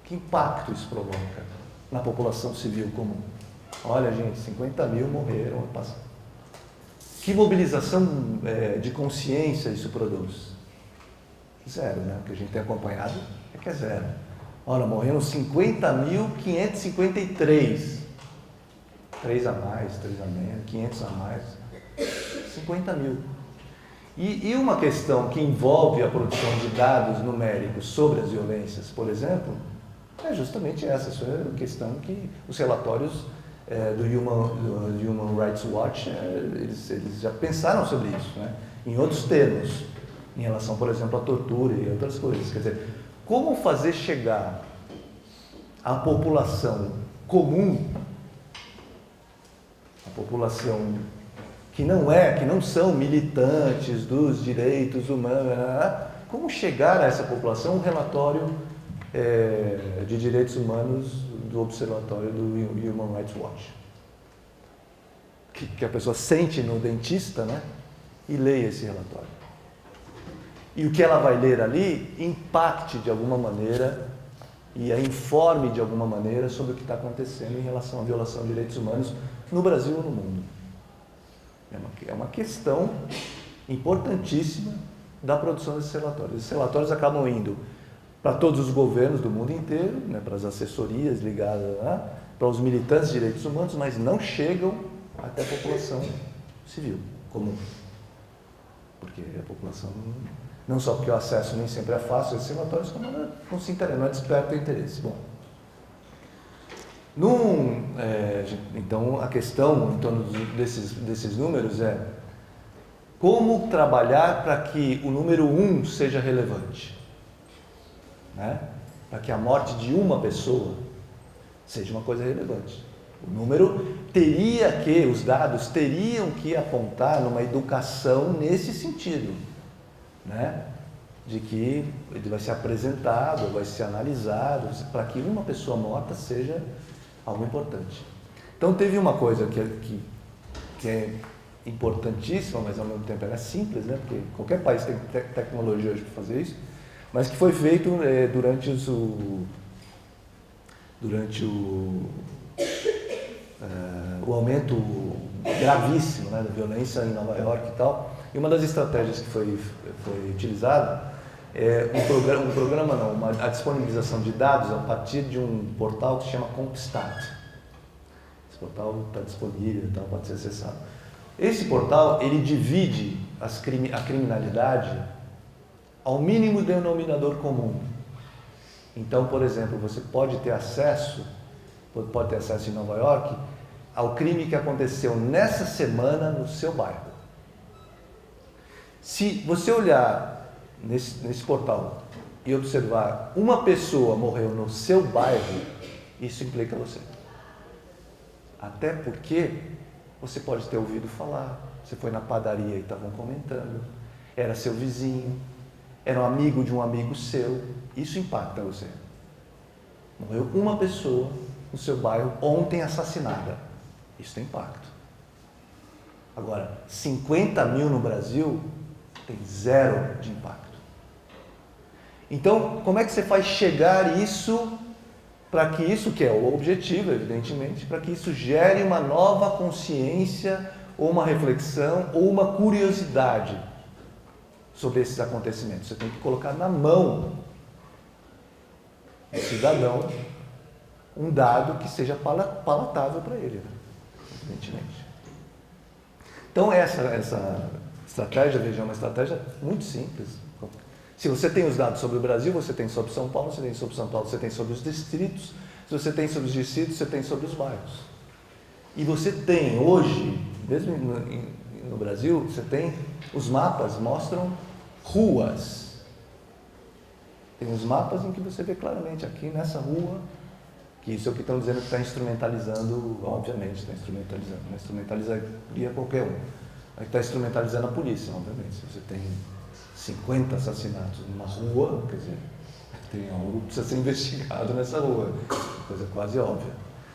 Speaker 1: Que impacto isso provoca na população civil comum? Olha, gente, 50 mil morreram ano passado. Que mobilização de consciência isso produz? Zero, né? O que a gente tem acompanhado é que é zero. Olha, morreram 50.553. 3 a mais, 3 a menos, 500 a mais. 50 mil. E uma questão que envolve a produção de dados numéricos sobre as violências, por exemplo, é justamente essa questão que os relatórios do Human Rights Watch, eles já pensaram sobre isso, né? Em outros termos, em relação, por exemplo, à tortura e outras coisas. Quer dizer, como fazer chegar à população comum, a população que não são militantes dos direitos humanos, como chegar a essa população um relatório de direitos humanos do Observatório do Human Rights Watch? que a pessoa sente no dentista, né? E leia esse relatório. E o que ela vai ler ali impacte de alguma maneira e a informe de alguma maneira sobre o que está acontecendo em relação à violação de direitos humanos no Brasil ou no mundo. É uma questão importantíssima da produção desses relatórios. Esses relatórios acabam indo para todos os governos do mundo inteiro, né, para as assessorias ligadas, né, para os militantes de direitos humanos, mas não chegam até a população civil comum. Porque a população, não só porque o acesso nem sempre é fácil a esses relatórios, como não se interessa, não desperta o interesse. Bom, então a questão em torno desses números é como trabalhar para que o número 1 seja relevante, né? Para que a morte de uma pessoa seja uma coisa relevante. O número os dados teriam que apontar numa educação nesse sentido, né? De que ele vai ser apresentado, vai ser analisado, para que uma pessoa morta seja algo importante. Então teve uma coisa que é importantíssima, mas ao mesmo tempo ela é simples, né? Porque qualquer país tem tecnologia hoje para fazer isso, mas que foi feito durante o aumento gravíssimo, né, da violência em Nova York e tal. E uma das estratégias que foi utilizada é a disponibilização de dados a partir de um portal que se chama CompStat. Esse portal está disponível, então pode ser acessado. Esse portal, ele divide a criminalidade ao mínimo denominador comum. Então, por exemplo, você pode ter acesso em Nova York ao crime que aconteceu nessa semana no seu bairro. Se você olhar nesse portal e observar uma pessoa morreu no seu bairro, isso implica você. Até porque você pode ter ouvido falar, você foi na padaria e estavam comentando, era seu vizinho, era um amigo de um amigo seu, isso impacta você. Morreu uma pessoa no seu bairro ontem assassinada, isso tem impacto. Agora, 50 mil no Brasil tem 0 de impacto. Então, como é que você faz chegar isso para que isso, que é o objetivo, evidentemente, para que isso gere uma nova consciência, ou uma reflexão, ou uma curiosidade sobre esses acontecimentos? Você tem que colocar na mão do cidadão um dado que seja palatável para ele, né? Evidentemente. Então essa estratégia, veja, é uma estratégia muito simples. Se você tem os dados sobre o Brasil, você tem sobre São Paulo, você tem sobre São Paulo, você tem sobre os distritos, se você tem sobre os distritos, você tem sobre os bairros. E você tem hoje, mesmo no Brasil, você tem, os mapas mostram ruas. Tem os mapas em que você vê claramente, aqui nessa rua, que isso é o que estão dizendo que está instrumentalizando, obviamente, está instrumentalizando, não instrumentalizaria qualquer um. Aí está instrumentalizando a polícia, obviamente. Se você tem 50 assassinatos numa rua, quer dizer, tem algo que precisa ser investigado nessa rua, coisa quase óbvia.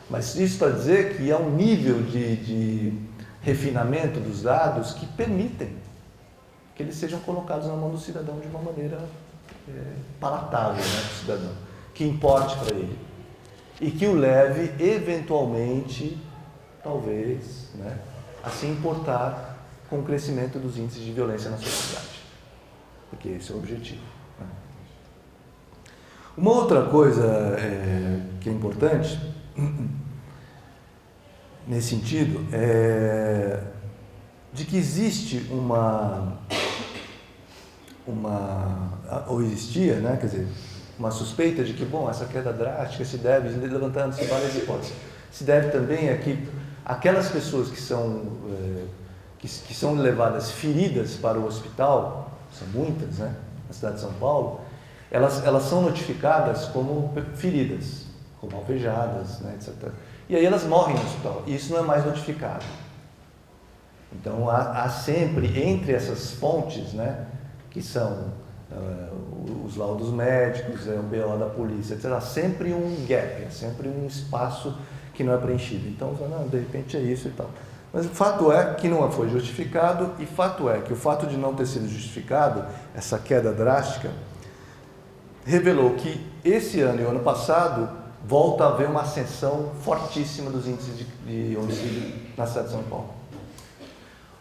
Speaker 1: Mas isso para dizer que há um nível de refinamento dos dados que permitem que eles sejam colocados na mão do cidadão de uma maneira palatável, né, para o cidadão, que importe para ele e que o leve eventualmente, talvez, né, a se importar com o crescimento dos índices de violência na sociedade, porque esse é o objetivo, né? Uma outra coisa que é importante nesse sentido é de que existe ou existia, né, quer dizer, uma suspeita de que, bom, essa queda drástica se deve, levantando-se várias hipóteses, se deve também a que aquelas pessoas que são levadas feridas para o hospital, são muitas, né, na cidade de São Paulo, elas são notificadas como feridas, como alvejadas, né, etc. E aí elas morrem no hospital, e isso não é mais notificado. Então há sempre, entre essas fontes, né, que são os laudos médicos, o BO da polícia, etc., há sempre um gap, sempre um espaço que não é preenchido. Então, não, de repente é isso e tal. Mas o fato é que não foi justificado, e fato é que o fato de não ter sido justificado, essa queda drástica, revelou que esse ano e o ano passado volta a haver uma ascensão fortíssima dos índices de homicídio na cidade de São Paulo.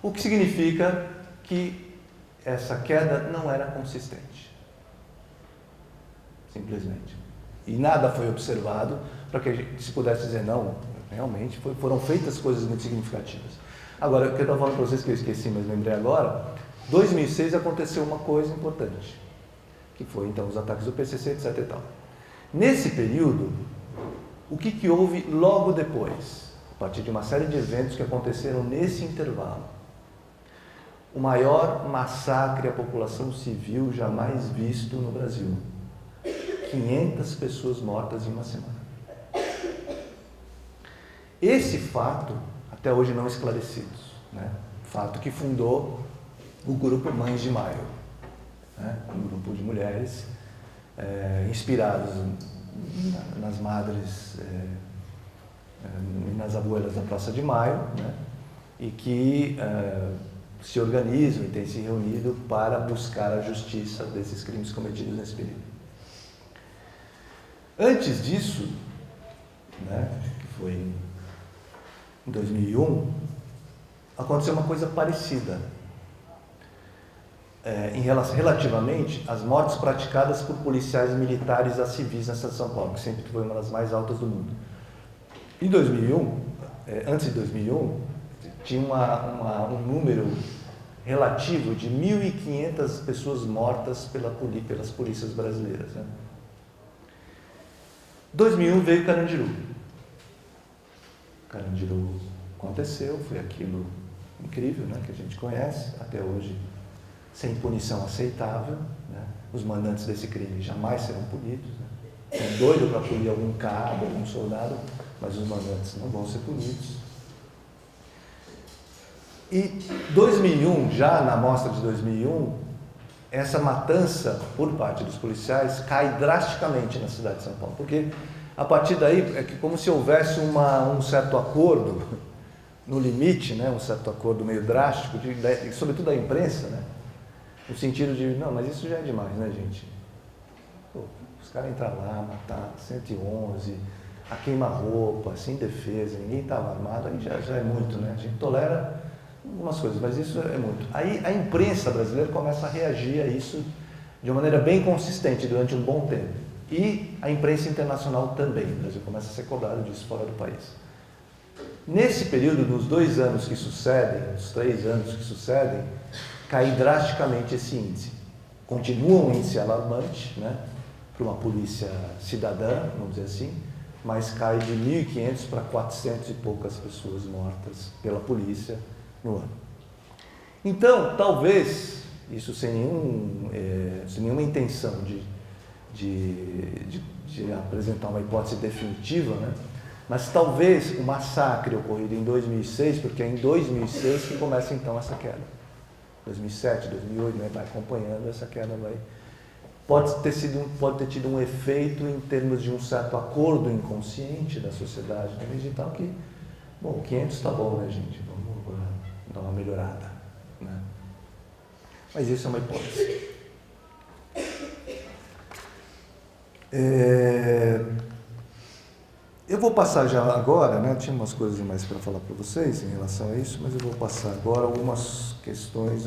Speaker 1: O que significa que essa queda não era consistente. Simplesmente. E nada foi observado para que a gente se pudesse dizer, não, realmente foram feitas coisas muito significativas. Agora, o que eu estava falando para vocês, que eu esqueci, mas lembrei agora, 2006 aconteceu uma coisa importante, que foi então os ataques do PCC, etc e tal. Nesse período, o que houve logo depois? A partir de uma série de eventos que aconteceram nesse intervalo. O maior massacre à população civil jamais visto no Brasil. 500 pessoas mortas em uma semana. Esse fato, até hoje não esclarecidos, né? Fato que fundou o grupo Mães de Maio, né? Um grupo de mulheres inspirados nas madres e nas abuelas da Praça de Maio, né? E que se organizam e têm se reunido para buscar a justiça desses crimes cometidos nesse período. Antes disso, né, que foi em 2001, aconteceu uma coisa parecida. Relativamente às mortes praticadas por policiais militares a civis na cidade de São Paulo, que sempre foi uma das mais altas do mundo. Em 2001, antes de 2001, tinha um número relativo de 1.500 pessoas mortas pelas polícias brasileiras. Né? 2001 veio Carandiru. Carandiru aconteceu, foi aquilo incrível, né, que a gente conhece até hoje, sem punição aceitável. Né? Os mandantes desse crime jamais serão punidos. Né? São doidos para punir algum cabo, algum soldado, mas os mandantes não vão ser punidos. E 2001, já na amostra de 2001, essa matança por parte dos policiais cai drasticamente na cidade de São Paulo, porque a partir daí é como se houvesse um certo acordo no limite, né, um certo acordo meio drástico, sobretudo da imprensa, né, no sentido de, não, mas isso já é demais, né, gente? Pô, os caras entram lá, matar 111, a queima-roupa, sem defesa, ninguém estava armado, aí já é muito, né? A gente tolera algumas coisas, mas isso é muito. Aí a imprensa brasileira começa a reagir a isso de uma maneira bem consistente durante um bom tempo. E a imprensa internacional também. O Brasil começa a ser cobrado disso fora do país. Nesse período, nos 2 anos que sucedem, nos 3 anos que sucedem, cai drasticamente esse índice. Continua um índice alarmante, né, para uma polícia cidadã, vamos dizer assim, mas cai de 1.500 para 400 e poucas pessoas mortas pela polícia no ano. Então, talvez, isso sem nenhuma intenção de apresentar uma hipótese definitiva, né? Mas talvez o massacre ocorrido em 2006, porque é em 2006 que começa então essa queda. 2007, 2008, né? Vai acompanhando, essa queda pode ter tido um efeito em termos de um certo acordo inconsciente da sociedade digital que, bom, 500 está bom, né, gente? Vamos dar uma melhorada, né? Mas isso é uma hipótese. Eu vou passar já agora, né? Tinha umas coisas mais para falar para vocês em relação a isso, mas eu vou passar agora algumas questões,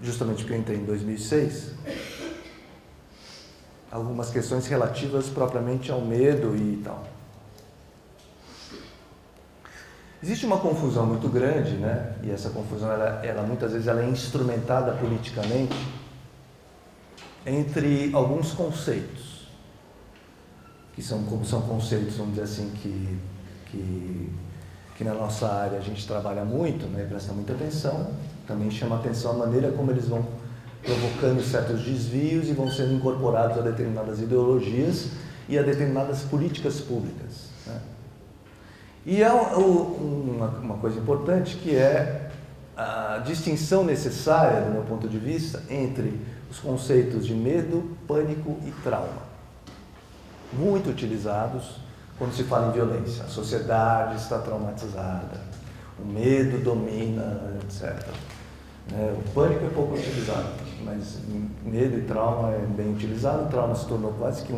Speaker 1: justamente porque eu entrei em 2006, algumas questões relativas propriamente ao medo e tal. Existe uma confusão muito grande, né? E essa confusão, ela muitas vezes ela é instrumentada politicamente entre alguns conceitos, que são conceitos, vamos dizer assim, que na nossa área a gente trabalha muito, né? Presta muita atenção, também chama atenção a maneira como eles vão provocando certos desvios e vão sendo incorporados a determinadas ideologias e a determinadas políticas públicas, né? E há uma coisa importante que é a distinção necessária, do meu ponto de vista, entre os conceitos de medo, pânico e trauma, muito utilizados quando se fala em violência. A sociedade está traumatizada, o medo domina, etc. O pânico é pouco utilizado, mas medo e trauma é bem utilizado. O trauma se tornou quase que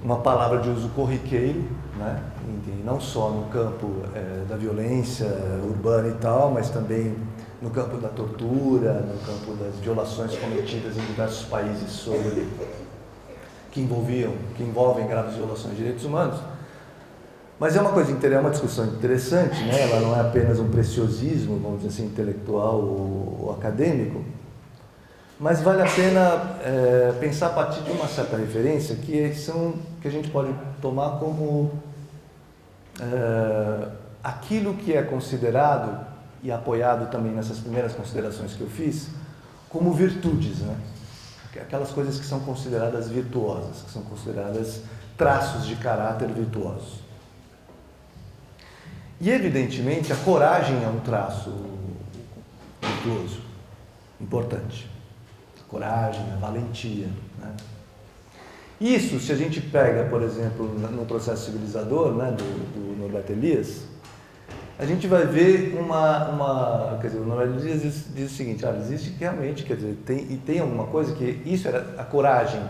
Speaker 1: uma palavra de uso corriqueiro, né? E não só no campo da violência urbana e tal, mas também no campo da tortura, no campo das violações cometidas em diversos países que envolvem graves violações de direitos humanos. Mas é uma discussão interessante, né? Ela não é apenas um preciosismo, vamos dizer assim, intelectual ou acadêmico, mas vale a pena pensar a partir de uma certa referência que a gente pode tomar como aquilo que é considerado e apoiado também nessas primeiras considerações que eu fiz, como virtudes, né? Aquelas coisas que são consideradas virtuosas, que são consideradas traços de caráter virtuosos. E, evidentemente, a coragem é um traço virtuoso, importante. A coragem, a valentia, né? Isso, se a gente pega, por exemplo, no processo civilizador, né, do Norberto Elias, a gente vai ver quer dizer, o Norberto Elias diz o seguinte: existe realmente, quer dizer, tem alguma coisa que isso era, a coragem,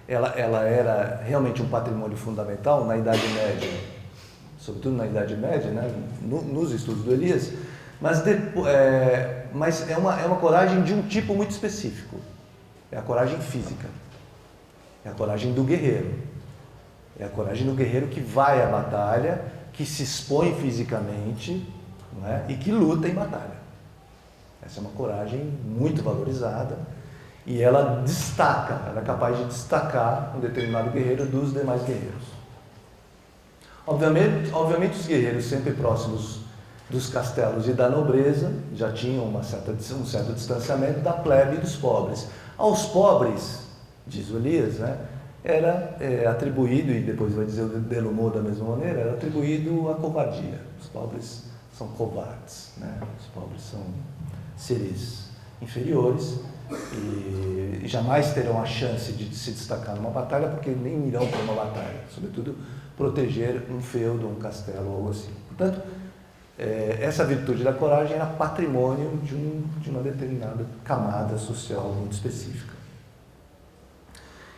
Speaker 1: ela era realmente um patrimônio fundamental na Idade Média, sobretudo na Idade Média, né, nos estudos do Elias, mas é uma coragem de um tipo muito específico. É a coragem física, é a coragem do guerreiro, é a coragem do guerreiro que vai à batalha, que se expõe fisicamente, não é? E que luta em batalha. Essa é uma coragem muito valorizada e ela é capaz de destacar um determinado guerreiro dos demais guerreiros. Obviamente os guerreiros sempre próximos dos castelos e da nobreza já tinham um certo distanciamento da plebe e dos pobres. Aos pobres, diz o Elias, né, era atribuído, e depois vai dizer o Delumeau da mesma maneira, era atribuído a covardia. Os pobres são covardes, né? Os pobres são seres inferiores e jamais terão a chance de se destacar numa batalha, porque nem irão para uma batalha, sobretudo proteger um feudo, um castelo ou algo assim. Portanto, essa virtude da coragem era patrimônio de uma determinada camada social muito específica.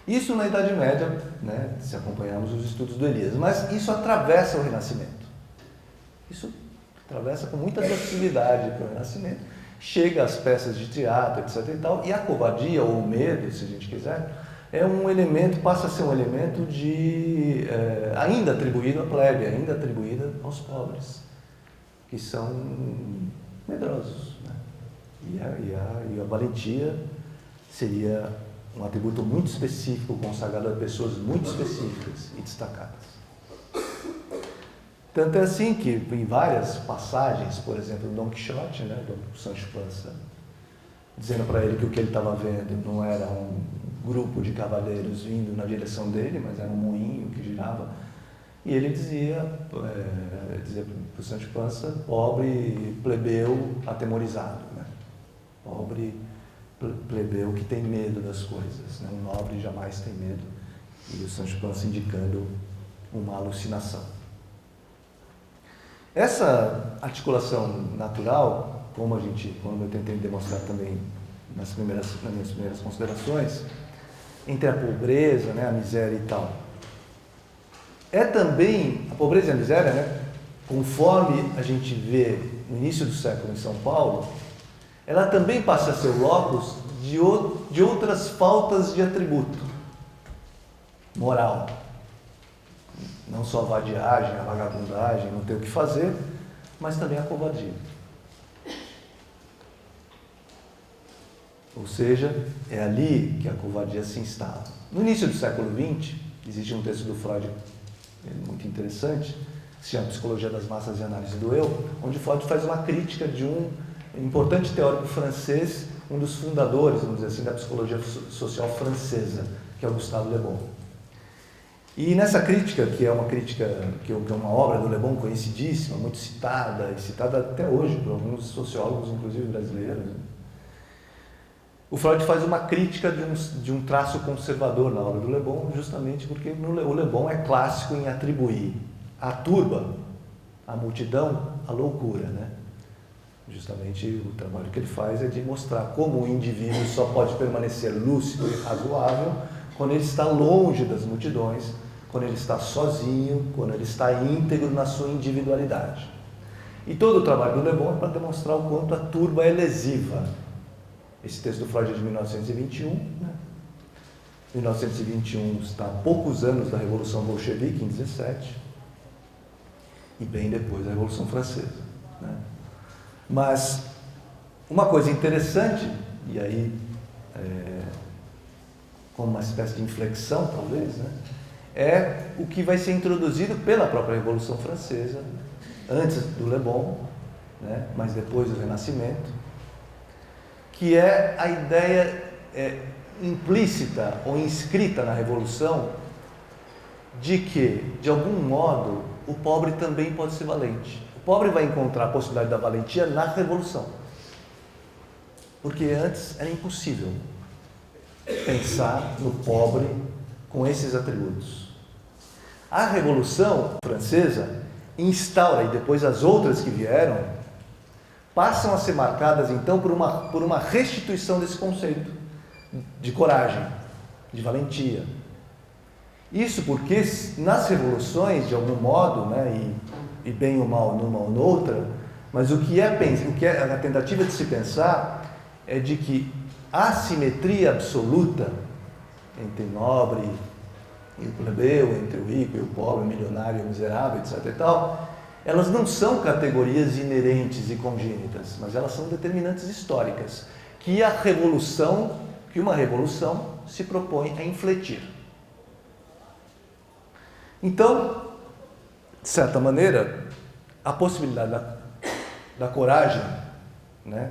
Speaker 1: Isso na Idade Média, né, se acompanharmos os estudos do Elias, mas isso atravessa o Renascimento. Isso atravessa com muita docilidade para o Renascimento, chega às peças de teatro, etc. e tal, e a covardia ou o medo, se a gente quiser, passa a ser um elemento ainda atribuído à plebe, ainda atribuído aos pobres, que são medrosos, né? E a valentia seria um atributo muito específico, consagrado a pessoas muito específicas e destacadas. Tanto é assim que, em várias passagens, por exemplo, Dom Quixote, né, do Sancho Panza, dizendo para ele que o que ele estava vendo não era um grupo de cavaleiros vindo na direção dele, mas era um moinho que girava. E ele dizia para o Sancho Panza: pobre plebeu atemorizado, né? Pobre plebeu que tem medo das coisas, né? Um nobre jamais tem medo. E o Sancho Panza indicando uma alucinação. Essa articulação natural, como eu tentei demonstrar também nas minhas primeiras considerações, entre a pobreza, né, a miséria e tal, é também, a pobreza e a miséria, né, conforme a gente vê no início do século em São Paulo, ela também passa a ser o locus de outras faltas de atributo moral. Não só a vadiagem, a vagabundagem, não ter o que fazer, mas também a covardia. Ou seja, é ali que a covardia se instala. No início do século XX, existe um texto do Freud muito interessante, que se chama Psicologia das Massas e Análise do Eu, onde Freud faz uma crítica de um importante teórico francês, um dos fundadores, vamos dizer assim, da psicologia social francesa, que é o Gustave Le Bon. E nessa crítica, que é uma obra do Le Bon conhecidíssima, muito citada, e citada até hoje por alguns sociólogos, inclusive brasileiros, O Freud faz uma crítica de um traço conservador na obra do Le Bon, justamente porque o Le Bon é clássico em atribuir à turba, à multidão, a loucura, né? Justamente o trabalho que ele faz é de mostrar como o indivíduo só pode permanecer lúcido e razoável quando ele está longe das multidões, quando ele está sozinho, quando ele está íntegro na sua individualidade. E todo o trabalho do Le Bon é para demonstrar o quanto a turba é lesiva. Esse texto do Freud é de 1921. Né? 1921 está a poucos anos da Revolução Bolchevique, em 17, e bem depois da Revolução Francesa. Né? Mas uma coisa interessante, e aí como uma espécie de inflexão talvez, né? É o que vai ser introduzido pela própria Revolução Francesa, antes do Le Bon, né? Mas depois do Renascimento, que é a ideia implícita ou inscrita na Revolução de que, de algum modo, o pobre também pode ser valente. O pobre vai encontrar a possibilidade da valentia na Revolução, porque antes era impossível pensar no pobre com esses atributos. A Revolução Francesa instaura, e depois as outras que vieram, passam a ser marcadas então por uma restituição desse conceito de coragem, de valentia. Isso porque nas revoluções, de algum modo, né, e bem ou mal numa ou noutra, mas o que é a tentativa de se pensar é de que a simetria absoluta entre nobre e o plebeu, entre o rico e o pobre, o milionário e o miserável, etc. e tal, elas não são categorias inerentes e congênitas, mas elas são determinantes históricas que uma revolução se propõe a infletir. Então, de certa maneira, a possibilidade da coragem, né,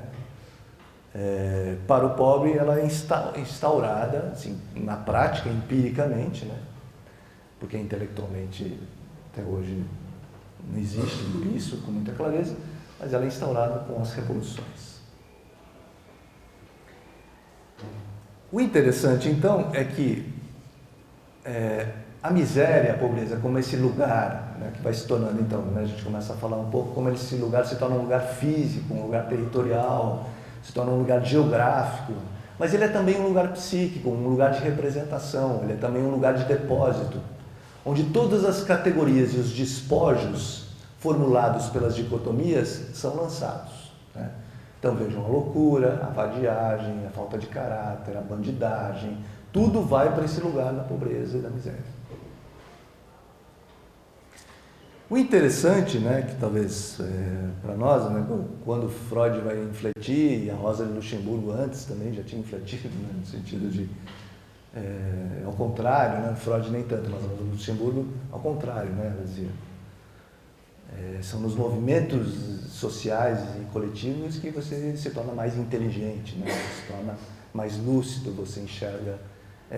Speaker 1: para o pobre, ela é instaurada assim, na prática, empiricamente, né, porque intelectualmente até hoje não existe isso com muita clareza, mas ela é instaurada com as revoluções. O interessante, então, é que a miséria, a pobreza, como esse lugar, né, que vai se tornando, então, né, a gente começa a falar um pouco como esse lugar se torna um lugar físico, um lugar territorial, se torna um lugar geográfico, mas ele é também um lugar psíquico, um lugar de representação, ele é também um lugar de depósito, onde todas as categorias e os despojos formulados pelas dicotomias são lançados. Né? Então vejam a loucura, a vadiagem, a falta de caráter, a bandidagem, tudo vai para esse lugar da pobreza e da miséria. O interessante, né, que talvez para nós, né, quando Freud vai infletir, e a Rosa de Luxemburgo antes também já tinha infletido, né, no sentido de, ao contrário, né, Freud nem tanto, mas a Rosa de Luxemburgo ao contrário, né, ela dizia, são nos movimentos sociais e coletivos que você se torna mais inteligente, né, se torna mais lúcido, você enxerga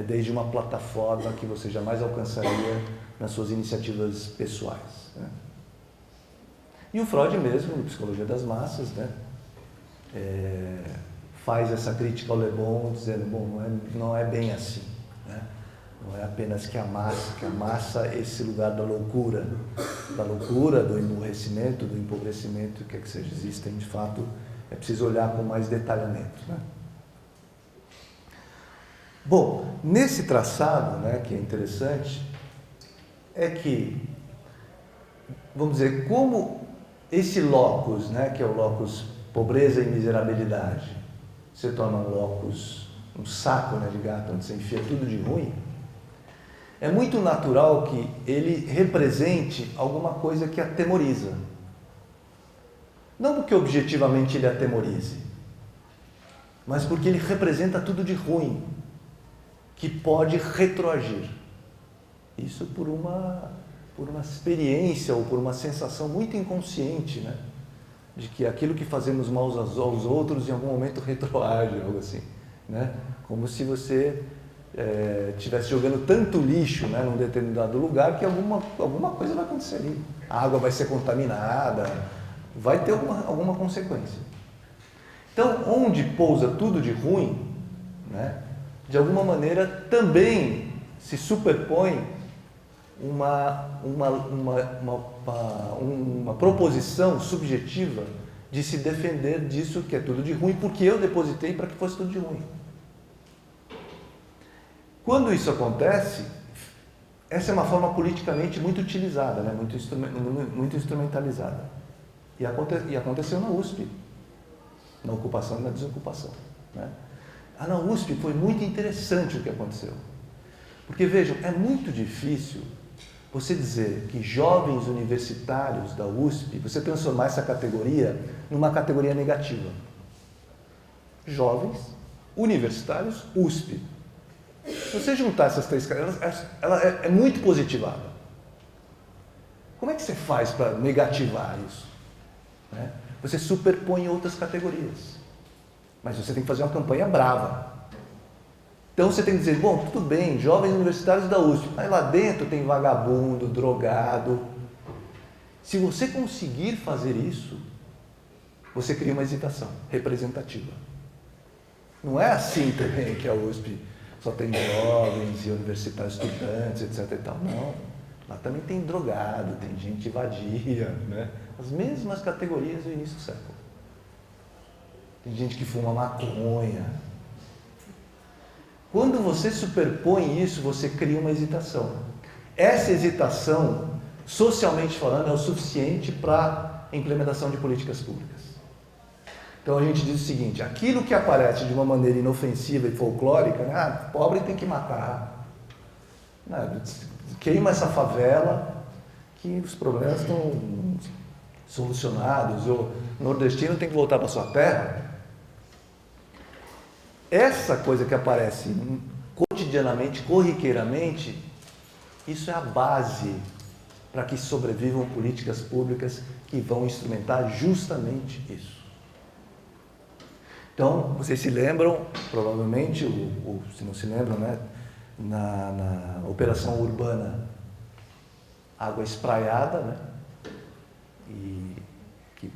Speaker 1: desde uma plataforma que você jamais alcançaria nas suas iniciativas pessoais. Né? E o Freud mesmo, em Psicologia das Massas, né, faz essa crítica ao Le Bon, dizendo, bom, não é bem assim. Né? Não é apenas que a massa é esse lugar da loucura, do emburrecimento, do empobrecimento, que seja, existem de fato, é preciso olhar com mais detalhamento. Né? Bom, nesse traçado, né, que é interessante, é que, vamos dizer, como esse locus, né, que é o locus pobreza e miserabilidade, se torna um locus, um saco, né, de gato, onde você enfia tudo de ruim, é muito natural que ele represente alguma coisa que atemoriza. Não porque objetivamente ele atemorize, mas porque ele representa tudo de ruim, que pode retroagir. Isso por uma experiência ou por uma sensação muito inconsciente, né? De que aquilo que fazemos mal aos outros em algum momento retroage, algo assim, né? Como se você estivesse jogando tanto lixo, né, num determinado lugar que alguma coisa vai acontecer ali. A água vai ser contaminada, vai ter alguma consequência. Então, onde pousa tudo de ruim, né, de alguma maneira também se superpõe uma proposição subjetiva de se defender disso que é tudo de ruim, porque eu depositei para que fosse tudo de ruim. Quando isso acontece, essa é uma forma politicamente muito utilizada, né? Muito instrumentalizada. E aconteceu na USP, na ocupação e na desocupação, né? Na USP foi muito interessante o que aconteceu. Porque, vejam, é muito difícil você dizer que jovens universitários da USP, você transformar essa categoria numa categoria negativa. Jovens universitários USP. Se você juntar essas três categorias, ela é muito positivada. Como é que você faz para negativar isso? Né? Você superpõe outras categorias. Mas você tem que fazer uma campanha brava. Então você tem que dizer, bom, tudo bem, jovens universitários da USP, mas lá dentro tem vagabundo, drogado. Se você conseguir fazer isso, você cria uma hesitação representativa. Não é assim também que a USP só tem jovens e universitários, estudantes, etc. e tal. Não, lá também tem drogado, tem gente vadia, né? As mesmas categorias do início do século. Tem gente que fuma maconha. Quando você superpõe isso, você cria uma hesitação. Essa hesitação, socialmente falando, é o suficiente para a implementação de políticas públicas. Então a gente diz o seguinte, aquilo que aparece de uma maneira inofensiva e folclórica, né? Pobre tem que matar, né? Queima essa favela que os problemas estão solucionados, o nordestino tem que voltar para sua terra. Essa coisa que aparece cotidianamente, corriqueiramente, isso é a base para que sobrevivam políticas públicas que vão instrumentar justamente isso. Então, vocês se lembram, provavelmente, se não se lembram, né, na operação urbana Água Espraiada, né, e que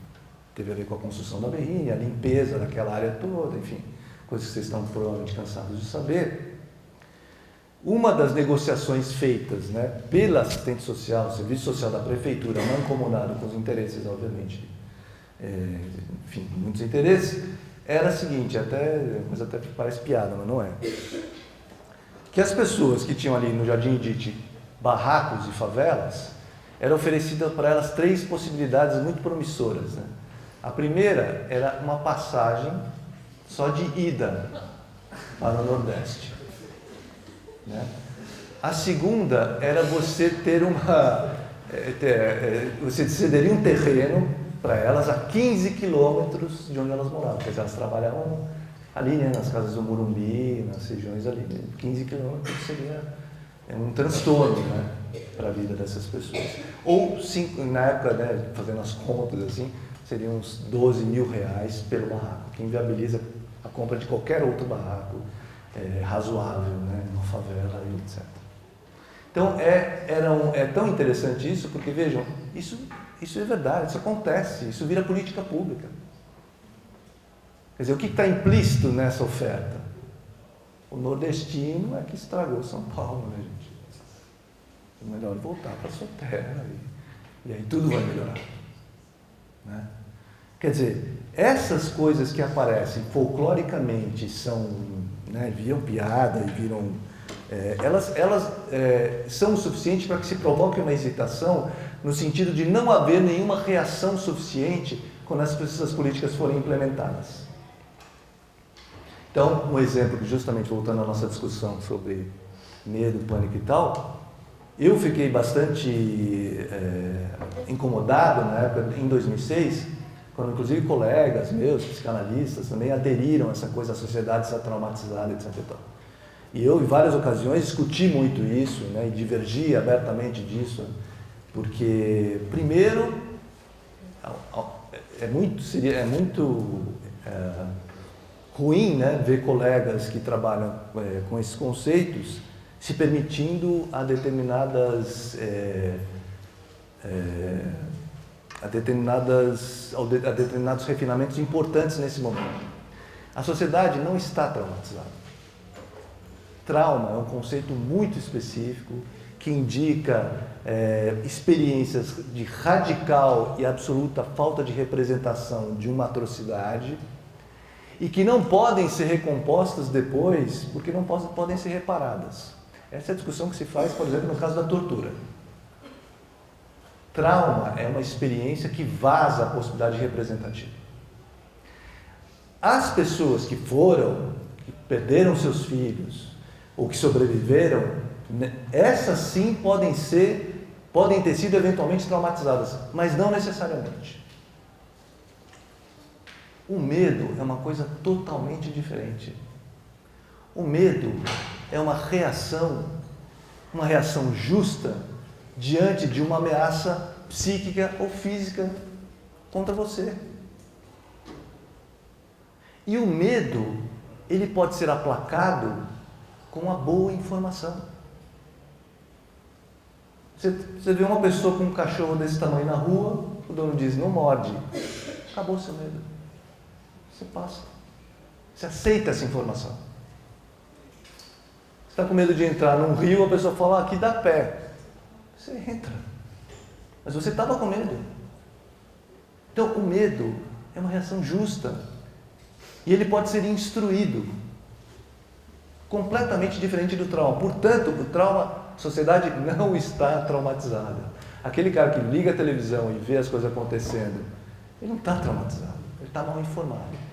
Speaker 1: teve a ver com a construção da berrinha, a limpeza daquela área toda, enfim, coisas que vocês estão provavelmente cansados de saber. Uma das negociações feitas, né, pela assistente social, Serviço Social da Prefeitura, mancomunado com os interesses, obviamente, enfim, muitos interesses, era a seguinte, mas até parece piada, mas não é. Que as pessoas que tinham ali no Jardim Edite barracos e favelas, era oferecida para elas 3 possibilidades muito promissoras, né? A primeira era uma passagem só de ida para o Nordeste, né? A segunda era você ter você cederia um terreno para elas a 15 quilômetros de onde elas moravam, porque elas trabalhavam ali, né, nas casas do Morumbi, nas regiões ali, né? 15 quilômetros seria um transtorno, né, para a vida dessas pessoas. Ou, na época, né, fazendo as contas assim, seriam uns 12 mil reais pelo barraco, que inviabiliza a compra de qualquer outro barraco razoável, né, numa favela, etc. Então, é tão interessante isso, porque, vejam, isso é verdade, isso acontece, isso vira política pública. Quer dizer, o que está implícito nessa oferta? O nordestino é que estragou São Paulo, né, gente? É melhor voltar para a sua terra e aí tudo vai melhorar, né? Quer dizer, essas coisas que aparecem folcloricamente são, né, viram piada e viram... elas são o suficiente para que se provoque uma hesitação no sentido de não haver nenhuma reação suficiente quando essas políticas forem implementadas. Então, um exemplo que, justamente voltando à nossa discussão sobre medo, pânico e tal, eu fiquei bastante incomodado na época, em 2006, quando inclusive colegas meus, psicanalistas, também aderiram a essa coisa, a sociedade está traumatizada, etc. E eu, em várias ocasiões, discuti muito isso, né, e divergi abertamente disso, porque, primeiro, é muito ruim, né, ver colegas que trabalham com esses conceitos se permitindo a determinados refinamentos importantes nesse momento. A sociedade não está traumatizada. Trauma é um conceito muito específico que indica experiências de radical e absoluta falta de representação de uma atrocidade e que não podem ser recompostas depois porque não podem ser reparadas. Essa é a discussão que se faz, por exemplo, no caso da tortura. Trauma é uma experiência que vaza a possibilidade representativa. As pessoas que perderam seus filhos ou que sobreviveram, essas sim podem ter sido eventualmente traumatizadas, mas não necessariamente. O medo é uma coisa totalmente diferente. O medo é uma reação justa diante de uma ameaça psíquica ou física contra você. E o medo, ele pode ser aplacado com uma boa informação. Você vê uma pessoa com um cachorro desse tamanho na rua, o dono diz, não morde. Acabou o seu medo. Você passa. Você aceita essa informação. Você está com medo de entrar num rio, a pessoa fala, aqui dá pé. Você entra. Mas você estava com medo. Então, o medo é uma reação justa. E ele pode ser instruído. Completamente diferente do trauma. Portanto, o trauma, a sociedade não está traumatizada. Aquele cara que liga a televisão e vê as coisas acontecendo, ele não está traumatizado. Ele está mal informado.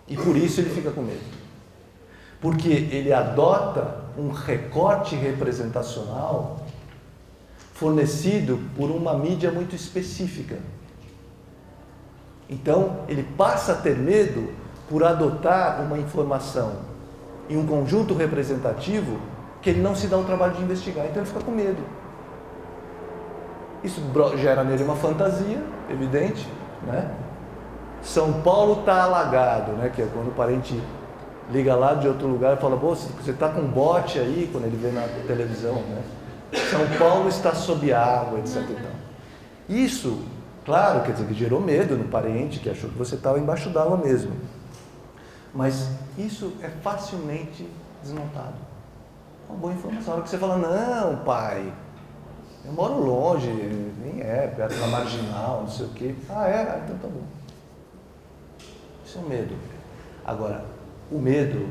Speaker 1: E por isso ele fica com medo. Porque ele adota um recorte representacional fornecido por uma mídia muito específica. Então, ele passa a ter medo por adotar uma informação em um conjunto representativo que ele não se dá o trabalho de investigar. Então, ele fica com medo. Isso gera nele uma fantasia, evidente, né? São Paulo está alagado, né? Que é quando o parente liga lá de outro lugar e fala, você está com bote aí, quando ele vê na televisão, né? São Paulo está sob água, etc. Então, isso, claro, quer dizer, que gerou medo no parente, que achou que você estava embaixo d'água mesmo. Mas isso é facilmente desmontado. Uma boa informação. Na hora que você fala, não, pai, eu moro longe, nem perto da marginal, não sei o quê. Então tá bom. Isso é um medo. Agora, o medo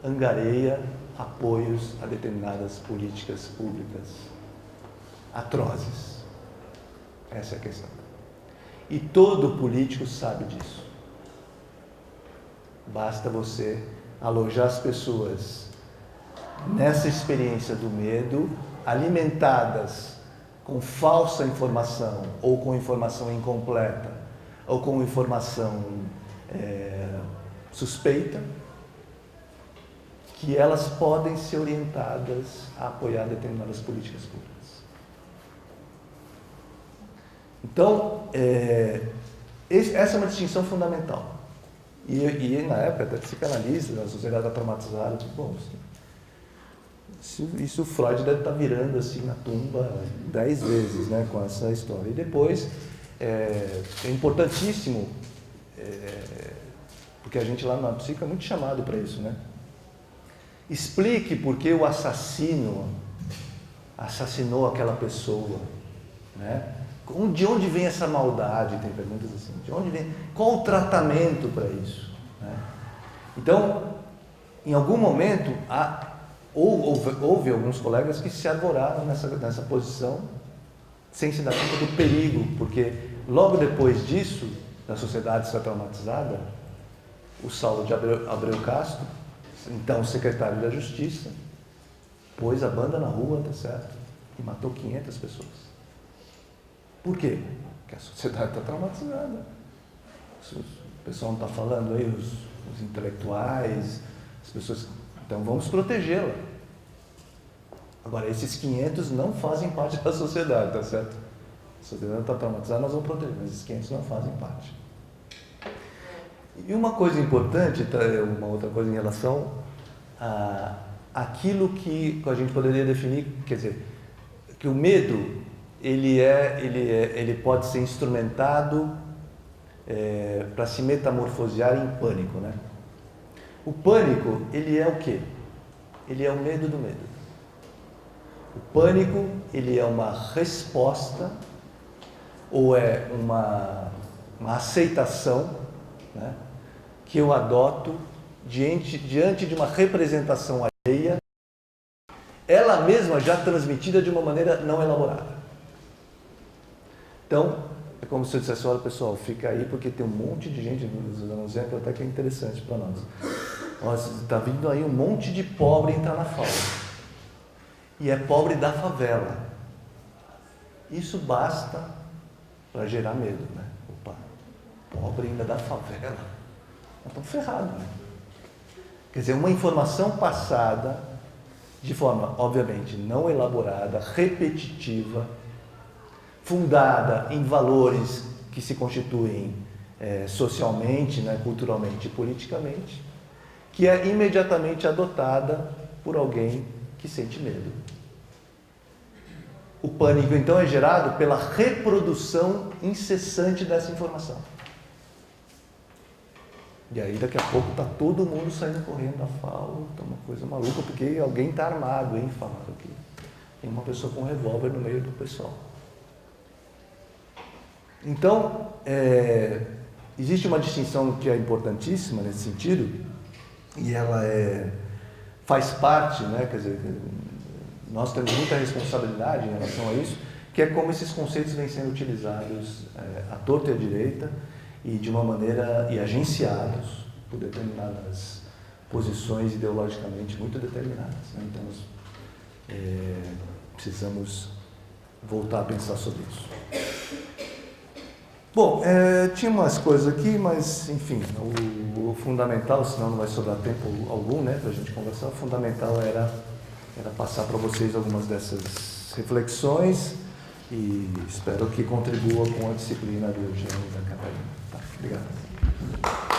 Speaker 1: angareia apoios a determinadas políticas públicas atrozes. Essa é a questão. E todo político sabe disso. Basta você alojar as pessoas nessa experiência do medo, alimentadas com falsa informação, ou com informação incompleta, ou com informação suspeita, que elas podem ser orientadas a apoiar determinadas políticas públicas. Então, essa é uma distinção fundamental. E na época, até psicanalista, a sociedade está traumatizada, bom, isso Freud deve estar virando assim na tumba 10 vezes, né, com essa história. E depois, é importantíssimo, porque a gente lá na psica é muito chamado para isso, né? Explique por que o assassino assassinou aquela pessoa, né? De onde vem essa maldade? Tem perguntas assim. De onde vem? Qual o tratamento para isso? Né? Então, em algum momento, houve alguns colegas que se arvoraram nessa posição sem se dar conta do perigo, porque logo depois disso, da sociedade estar traumatizada, o Saulo de Abreu Castro, então secretário da Justiça, pôs a banda na rua, tá certo? E matou 500 pessoas. Por quê? Porque a sociedade está traumatizada. O pessoal não está falando aí, os intelectuais, as pessoas. Então vamos protegê-la. Agora, esses 500 não fazem parte da sociedade, tá certo? A sociedade está traumatizada, nós vamos proteger, mas esses 500 não fazem parte. E uma coisa importante, uma outra coisa em relação a aquilo que a gente poderia definir, quer dizer, que o medo ele pode ser instrumentado para se metamorfosear em pânico, né? O pânico, ele é o quê? Ele é o medo do medo. O pânico, ele é uma resposta ou é uma aceitação, né, que eu adoto diante de uma representação alheia, ela mesma já transmitida de uma maneira não elaborada. Então, é como se eu dissesse, olha pessoal, fica aí porque tem um monte de gente, vou dar um exemplo até que é interessante para nós. Está vindo aí um monte de pobre entrar na fala. E é pobre da favela. Isso basta para gerar medo, né? Opa, pobre ainda da favela. Estão ferrados, né? Quer dizer, uma informação passada de forma, obviamente, não elaborada, repetitiva, fundada em valores que se constituem socialmente, né, culturalmente e politicamente, que é imediatamente adotada por alguém que sente medo. O pânico, então, é gerado pela reprodução incessante dessa informação. E aí, daqui a pouco, está todo mundo saindo correndo da fala, está uma coisa maluca, porque alguém está armado, hein? Falaram aqui. Tem uma pessoa com um revólver no meio do pessoal. Então, existe uma distinção que é importantíssima nesse sentido, e ela faz parte, né? Quer dizer, nós temos muita responsabilidade em relação a isso, que é como esses conceitos vêm sendo utilizados à torta e à direita, e de uma maneira, e agenciados por determinadas posições ideologicamente muito determinadas, né? Então, nós precisamos voltar a pensar sobre isso. Bom, tinha umas coisas aqui, mas, enfim, o fundamental, senão não vai sobrar tempo algum, né, para a gente conversar, o fundamental era passar para vocês algumas dessas reflexões e espero que contribua com a disciplina do Eugênio e da Catarina. Tá, obrigado.